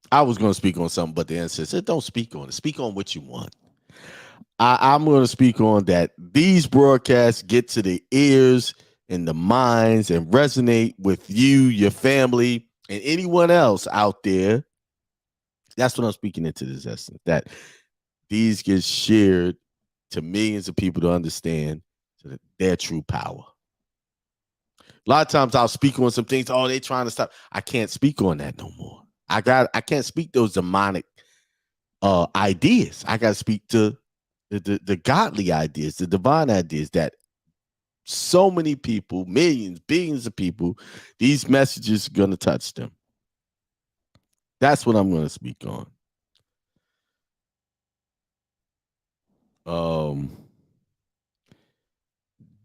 I was going to speak on something, but the answer said, don't speak on it. Speak on what you want. I'm going to speak on that these broadcasts get to the ears and the minds and resonate with you, your family, and anyone else out there. That's what I'm speaking into this essence, that these get shared to millions of people to understand their true power. A lot of times I'll speak on some things. Oh, they trying to stop. I can't speak on that no more. I can't speak those demonic ideas. I got to speak to the godly ideas, the divine ideas that so many people, millions, billions of people, these messages are going to touch them. That's what I'm going to speak on.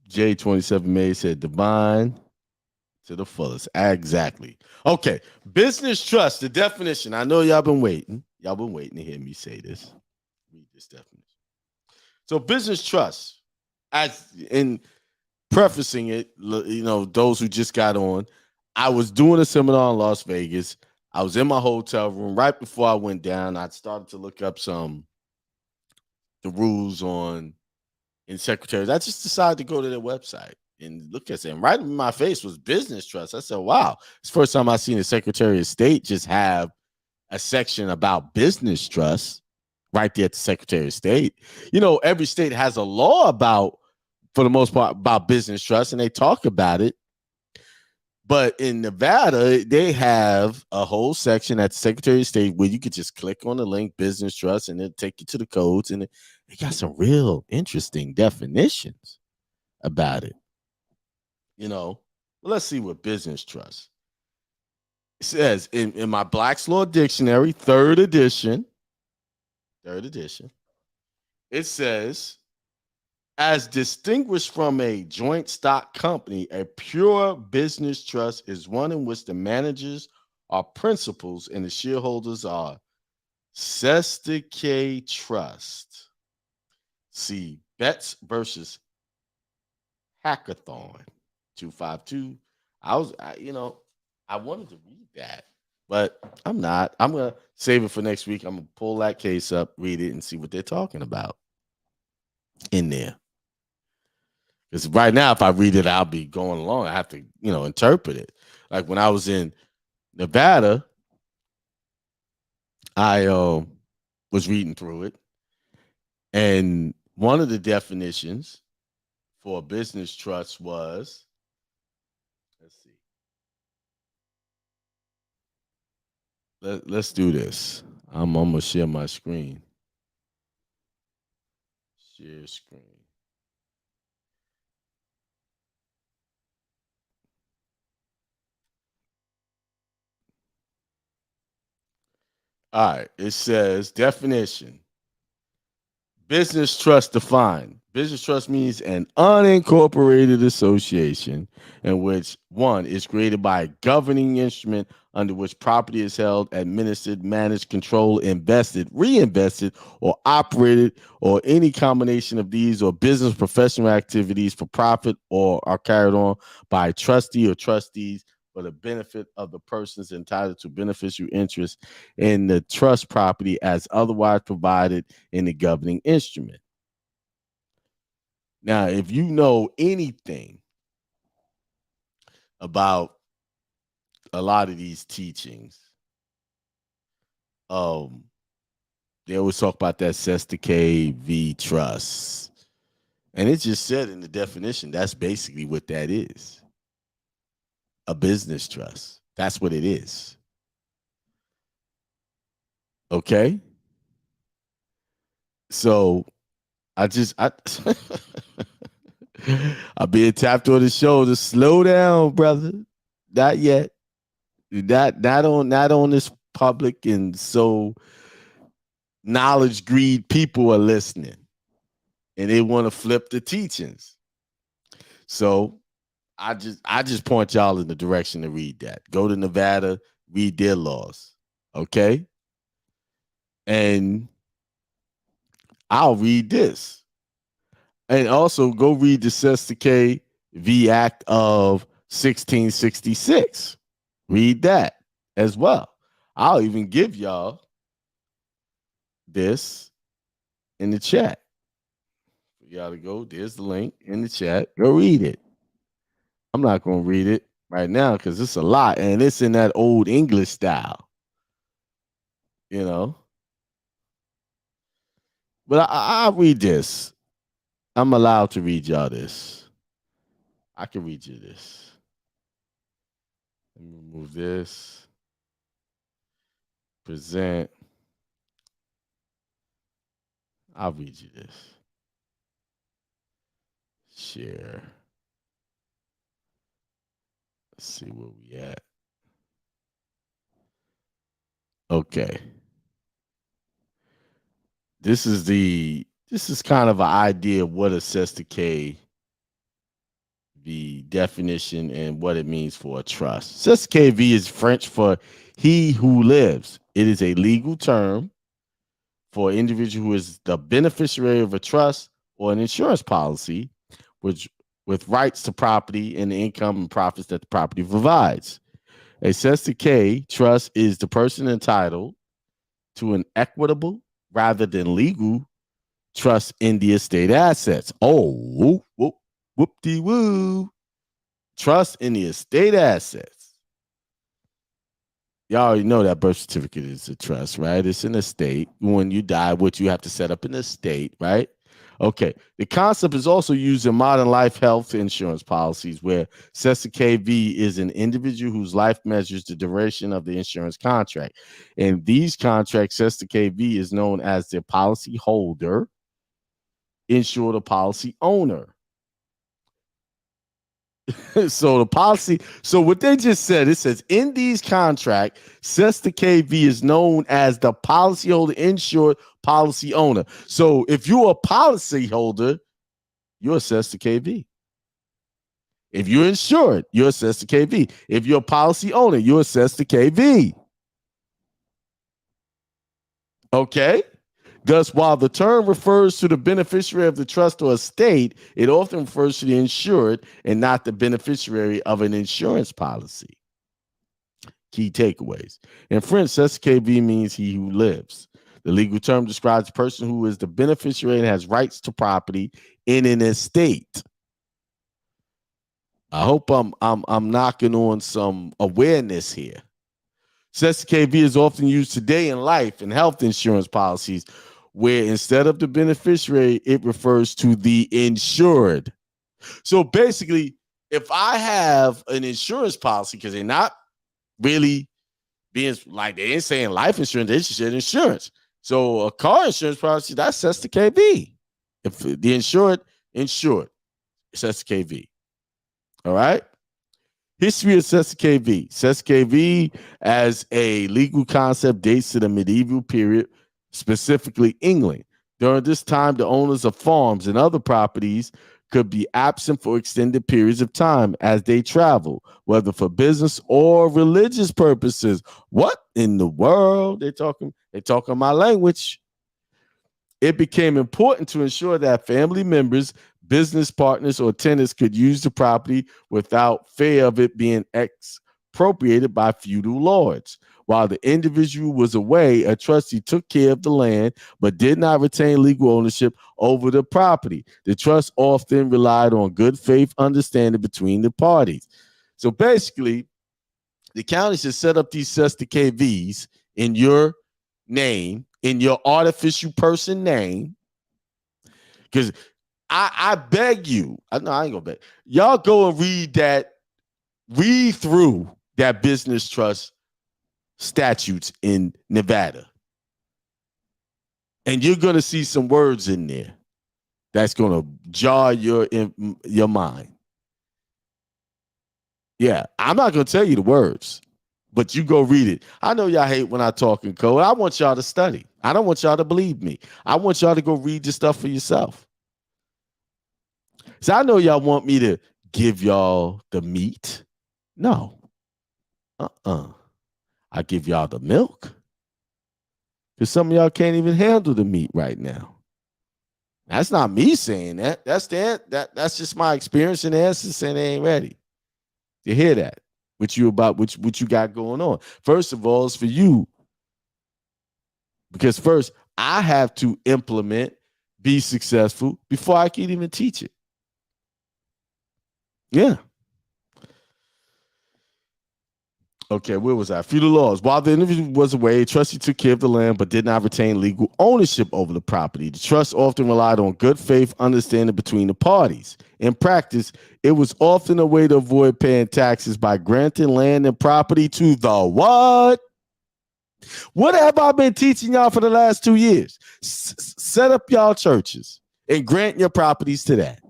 J27 May said divine to the fullest. Exactly. Okay. Business trust, the definition. I know y'all been waiting. Y'all been waiting to hear me say this. Read this definition. So business trust, as in prefacing it, those who just got on, I was doing a seminar in Las Vegas. I was in my hotel room right before I went down. I started to look up the rules in secretaries. I just decided to go to their website and look at it. And right in my face was business trust. I said, wow, it's the first time I've seen the Secretary of State just have a section about business trust right there at the Secretary of State. Every state has a law for the most part, about business trust, and they talk about it. But in Nevada, they have a whole section at the Secretary of State where you could just click on the link business trust and it'll take you to the codes. And they got some real interesting definitions about it. Let's see what business trust. It says in my Black's Law Dictionary, third edition, it says, as distinguished from a joint stock company, a pure business trust is one in which the managers are principals and the shareholders are Sestike Trust. See Betts versus Hackathon 252. I wanted to read that, but I'm not. I'm going to save it for next week. I'm going to pull that case up, read it, and see what they're talking about in there. Because right now, if I read it, I'll be going along. I have to, interpret it. Like when I was in Nevada, I was reading through it. And one of the definitions for a business trust was, let's see. Let's do this. I'm going to share my screen. Share screen. All right. It says definition. Business trust defined. Business trust means an unincorporated association in which one is created by a governing instrument under which property is held, administered, managed, controlled, invested, reinvested, or operated, or any combination of these, or business professional activities for profit or are carried on by a trustee or trustees for the benefit of the persons entitled to beneficial interest in the trust property as otherwise provided in the governing instrument. Now, if you know anything about a lot of these teachings, they always talk about that Sestake v. Trust. And it just said in the definition, that's basically what that is. A business trust. That's what it is. Okay? So I'm being tapped on the shoulder. Slow down, brother. Not yet. Not on this public and so knowledge greed people are listening and they want to flip the teachings. So I just point y'all in the direction to read that. Go to Nevada, read their laws. Okay? And I'll read this. And also go read the Sestake v. Act of 1666. Read that as well. I'll even give y'all this in the chat. You gotta go. There's the link in the chat. Go read it. I'm not gonna read it right now because it's a lot and it's in that old English style. You know. But I'll read this. I'm allowed to read y'all this. I can read you this. Let me remove this. Present. I'll read you this. Share. Let's see where we at. Okay. This is kind of an idea of what a Sestake, the definition and what it means for a trust. Sestake is French for he who lives. It is a legal term for an individual who is the beneficiary of a trust or an insurance policy, which with rights to property and the income and profits that the property provides. A Sestake trust is the person entitled to an equitable rather than legal trust in the estate assets. Oh, whoop-de-woo. Trust in the estate assets. Y'all already know that birth certificate is a trust, right? It's an estate. When you die, what you have to set up an estate, right? Okay. The concept is also used in modern life health insurance policies where Sestake is an individual whose life measures the duration of the insurance contract. In these contracts, Sestake is known as the policy holder, insured a policy owner. So what they just said, it says in these contracts, Sestake is known as the policyholder, insured policy owner. So if you're a policyholder, you're a Sestake. If you're insured, you're a Sestake. If you're a policy owner, you're a Sestake. Okay? Thus, while the term refers to the beneficiary of the trust or estate, it often refers to the insured and not the beneficiary of an insurance policy. Key takeaways. In French, Sestake means he who lives. The legal term describes a person who is the beneficiary and has rights to property in an estate. I hope I'm knocking on some awareness here. Sestake is often used today in life and health insurance policies where instead of the beneficiary, it refers to the insured. So basically, if I have an insurance policy, because they're not really being like, they ain't saying life insurance, they just said insurance. So a car insurance policy, that's Sestake. If the insured, Sestake. All right? History of Sestake. Sestake as a legal concept dates to the medieval period, specifically England. During this time, the owners of farms and other properties could be absent for extended periods of time as they travel, whether for business or religious purposes. What in the world? They talking my language. It became important to ensure that family members, business partners, or tenants could use the property without fear of it being expropriated by feudal lords. While the individual was away, a trustee took care of the land but did not retain legal ownership over the property. The trust often relied on good faith understanding between the parties. So basically, the county should set up these sister KVs in your name, in your artificial person name, because I beg you, I know I ain't gonna beg. Y'all go and read through that business trust statutes in Nevada. And you're gonna see some words in there that's gonna jar your mind. Yeah, I'm not gonna tell you the words, but you go read it. I know y'all hate when I talk in code. I want y'all to study. I don't want y'all to believe me. I want y'all to go read the stuff for yourself. So I know y'all want me to give y'all the meat. No. I give y'all the milk. Because some of y'all can't even handle the meat right now. That's not me saying that. That's just my experience and answer saying they ain't ready to hear that. What you got going on. First of all, it's for you. Because first, I have to implement, be successful before I can even teach it. Yeah. Okay, where was I? Feudal laws. While the individual was away, a trustee took care of the land but did not retain legal ownership over the property. The trust often relied on good faith understanding between the parties. In practice, it was often a way to avoid paying taxes by granting land and property to the what? What have I been teaching y'all for the last 2 years? Set up y'all churches and grant your properties to that.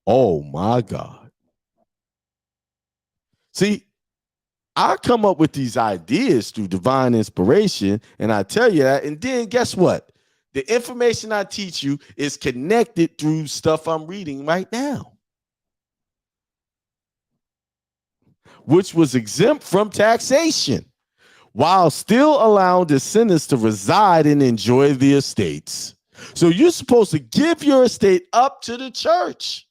Oh my God. See, I come up with these ideas through divine inspiration, and I tell you that. And then guess what? The information I teach you is connected through stuff I'm reading right now, which was exempt from taxation while still allowing descendants to reside and enjoy the estates. So you're supposed to give your estate up to the church.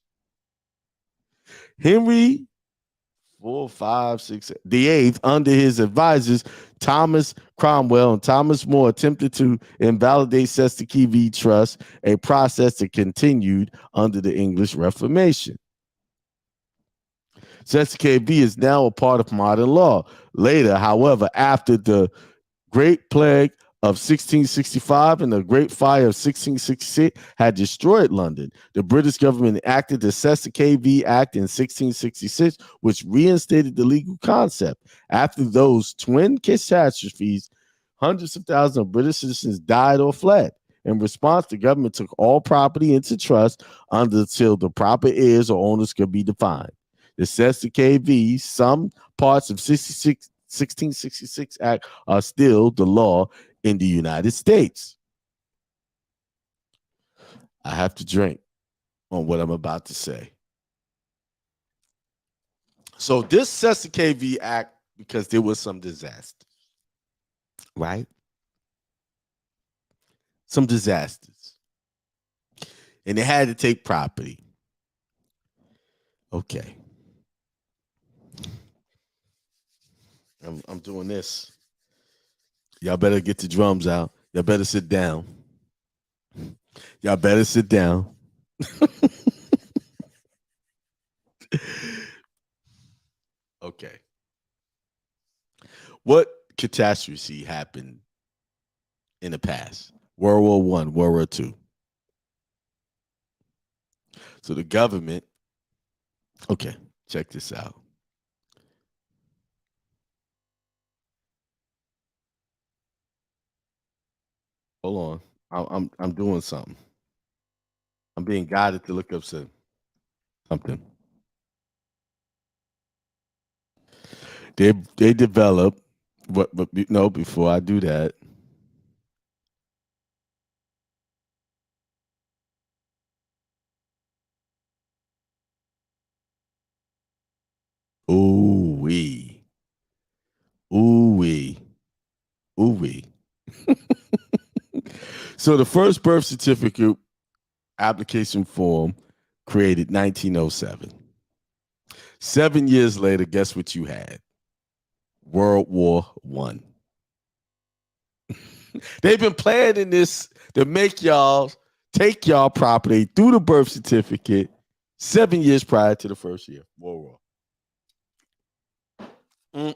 Henry 4, 5, 6, the eighth, under his advisors, Thomas Cromwell and Thomas More, attempted to invalidate Cestui Que Vie Trust, a process that continued under the English Reformation. Cestui Que Vie is now a part of modern law. Later, however, after the Great Plague of 1665 and the Great Fire of 1666 had destroyed London, the British government enacted the Cestui Que Vie Act in 1666, which reinstated the legal concept. After those twin catastrophes, hundreds of thousands of British citizens died or fled. In response, the government took all property into trust until the proper heirs or owners could be defined. The Cestui Que Vie, some parts of 1666 Act are still the law in the United States. I have to drink on what I'm about to say. So this Cestui Que Vie Act, because there was some disaster, right? Some disasters. And they had to take property. Okay. I'm doing this. Y'all better get the drums out. Y'all better sit down. Y'all better sit down. Okay. What catastrophe happened in the past? World War I, World War II. So the government, okay, check this out. Hold on. I'm doing something. I'm being guided to look up something. They developed, but no, before I do that, So the first birth certificate application form created 1907. 7 years later, guess what you had? World War I. They've been planning this to make y'all take y'all property through the birth certificate 7 years prior to the first year, World War.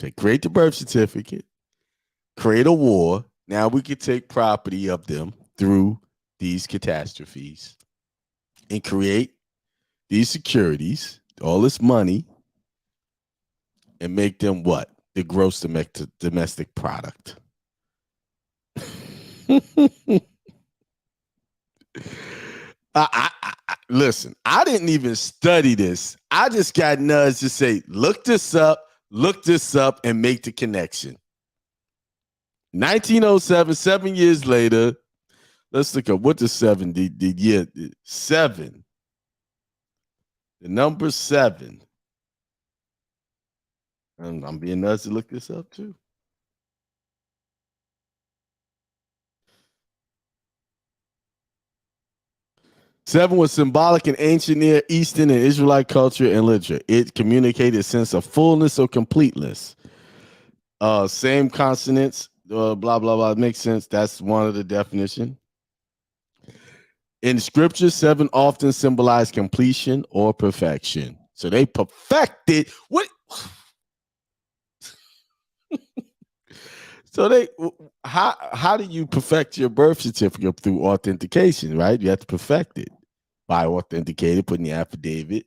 They create the birth certificate, create a war. Now we can take property of them through these catastrophes and create these securities, all this money, and make them what? The gross domestic product. Listen, I didn't even study this. I just got nudged to say, look this up, and make the connection. 1907, 7 years later, let's look up what the 7 did. Yeah, 7. The number 7. And I'm being nudged to look this up too. Seven was symbolic in ancient Near Eastern and Israelite culture and literature. It communicated a sense of fullness or completeness. Same consonants, blah, blah, blah. Makes sense. That's one of the definition. In scripture, 7 often symbolize completion or perfection. So they perfected what? So how do you perfect your birth certificate? Through authentication, right? You have to perfect it by authenticating, putting the affidavit.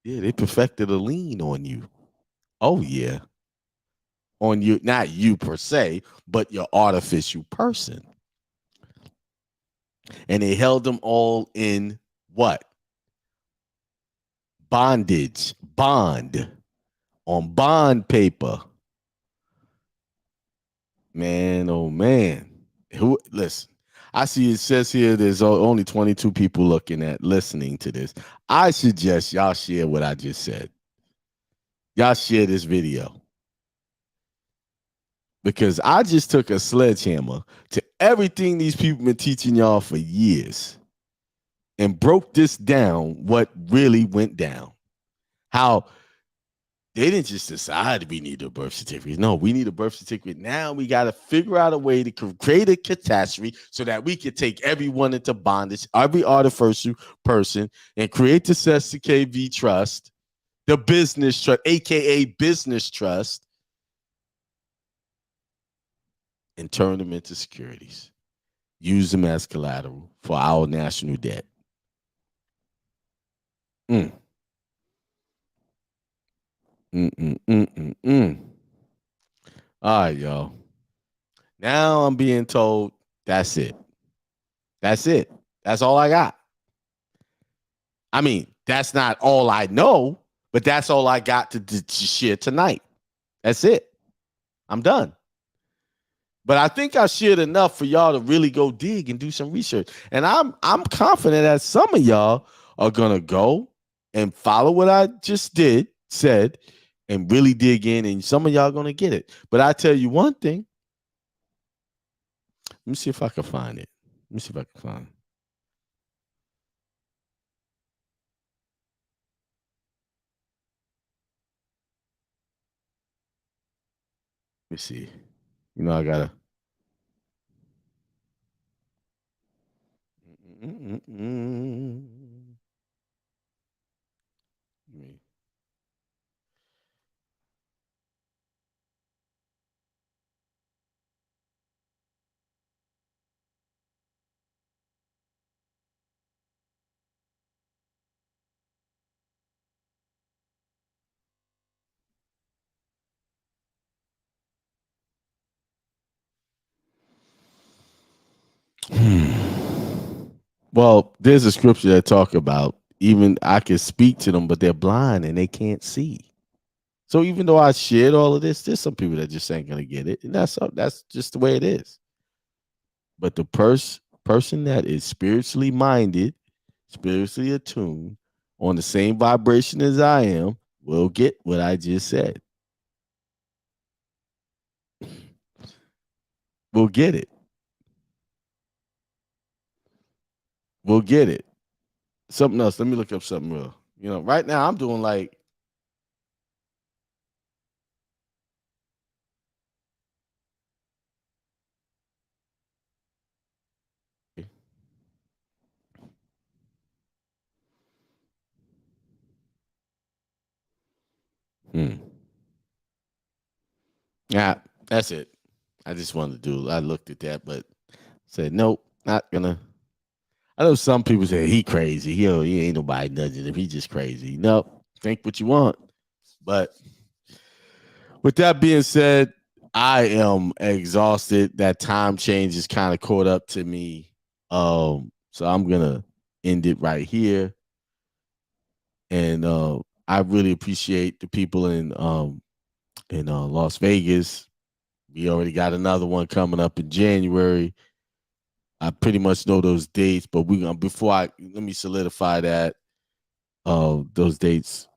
Yeah, they perfected a lien on you. Oh yeah, on you, not you per se, but your artificial person. And they held them all in what? Bondage, bond, on bond paper. Man, oh man. Who listen? I see it says here there's only 22 people listening to this. I suggest y'all share what I just said. Y'all share this video. Because I just took a sledgehammer to everything these people been teaching y'all for years and broke this down, what really went down. How they didn't just decide we need a birth certificate. No, we need a birth certificate. Now we got to figure out a way to create a catastrophe so that we can take everyone into bondage, every artificial person, and create the SKV trust, the business trust, aka business trust, and turn them into securities. Use them as collateral for our national debt. All right, y'all. Now I'm being told that's it. That's it. That's all I got. I mean, that's not all I know, but that's all I got to share tonight. That's it. I'm done. But I think I shared enough for y'all to really go dig and do some research. And I'm confident that some of y'all are gonna go and follow what I just said, and really dig in, and some of y'all gonna get it. But I tell you one thing. Let me see if I can find it. Let me see if I can find it. Let me see. You know, I gotta. Well, there's a scripture that talk about even I can speak to them, but they're blind and they can't see. So even though I shared all of this, there's some people that just ain't gonna get it, and that's just the way it is. But the person that is spiritually minded, spiritually attuned, on the same vibration as I am, will get what I just said. we'll get it. We'll get it. Something else. Let me look up something real. You know, right now I'm doing like yeah, that's it. I just wanted to do. I looked at that, but said nope, not gonna. I know some people say he crazy. He ain't nobody nudging him. He just crazy. Nope. Think what you want. But with that being said, I am exhausted. That time change is kind of caught up to me. So I'm gonna end it right here. And I really appreciate the people in Las Vegas. We already got another one coming up in January. I pretty much know those dates, but let me solidify that those dates,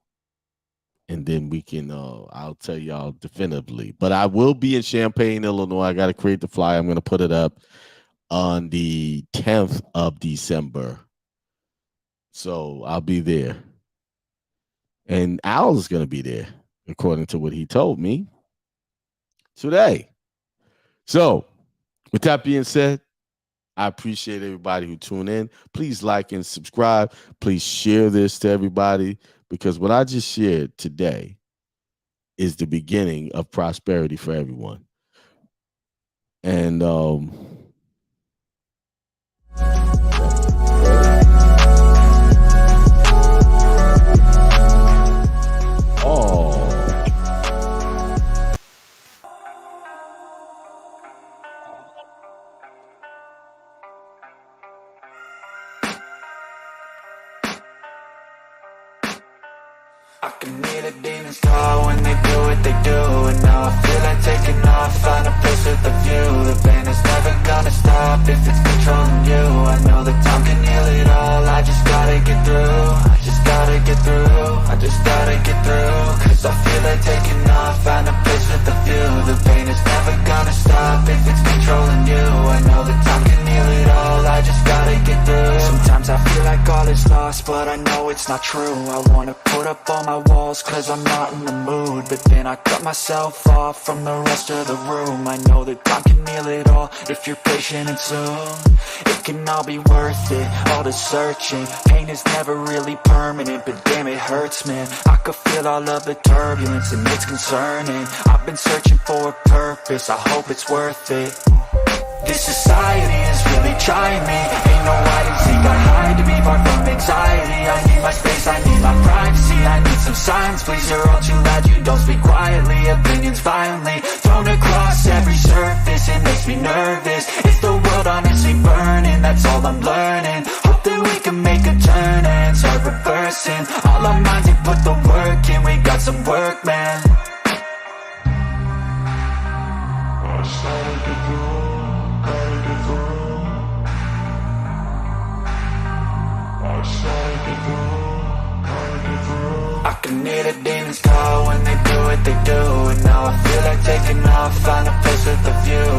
and then we can I'll tell y'all definitively. But I will be in Champaign, Illinois. I got to create the flyer. I'm going to put it up on the 10th of December. So I'll be there. And Al is going to be there, according to what he told me today. So with that being said, I appreciate everybody who tuned in. Please like and subscribe. Please share this to everybody, because what I just shared today is the beginning of prosperity for everyone. And I can hear the demons call when they do what they do. And now I feel like taking off, find a place with a view. The pain is never gonna stop if it's controlling you. I know that time can heal it all, I just gotta get through. I just gotta get through, I just gotta get through. Cause I feel like taking off, find a place with a view. The pain is never gonna stop if it's controlling you. I know that time can heal it all, I just gotta get through. Sometimes I feel like all is lost, but I know it's not true. I wanna put up all my walls cause I'm not in the mood, but then I cut myself off from the rest of the room. I know that time can heal it all if you're patient, and soon it can all be worth it, all the searching. Pain is never really permanent, but damn it hurts, man. I could feel all of the turbulence and it's concerning. I've been searching for a purpose, I hope it's worth it. This society is really trying me. Ain't no hide and seek, I hide to be far from anxiety. I need my space, I need my privacy. I need some silence, please, you're all too loud. You don't speak quietly, opinions violently thrown across every surface. It makes me nervous, is the world honestly burning? That's all I'm learning. Hope that we can make a turn and start reversing all our minds and put the work in. We got some work, man. I can hear the demons call when they do what they do. And now I feel like taking off, find a place with a view.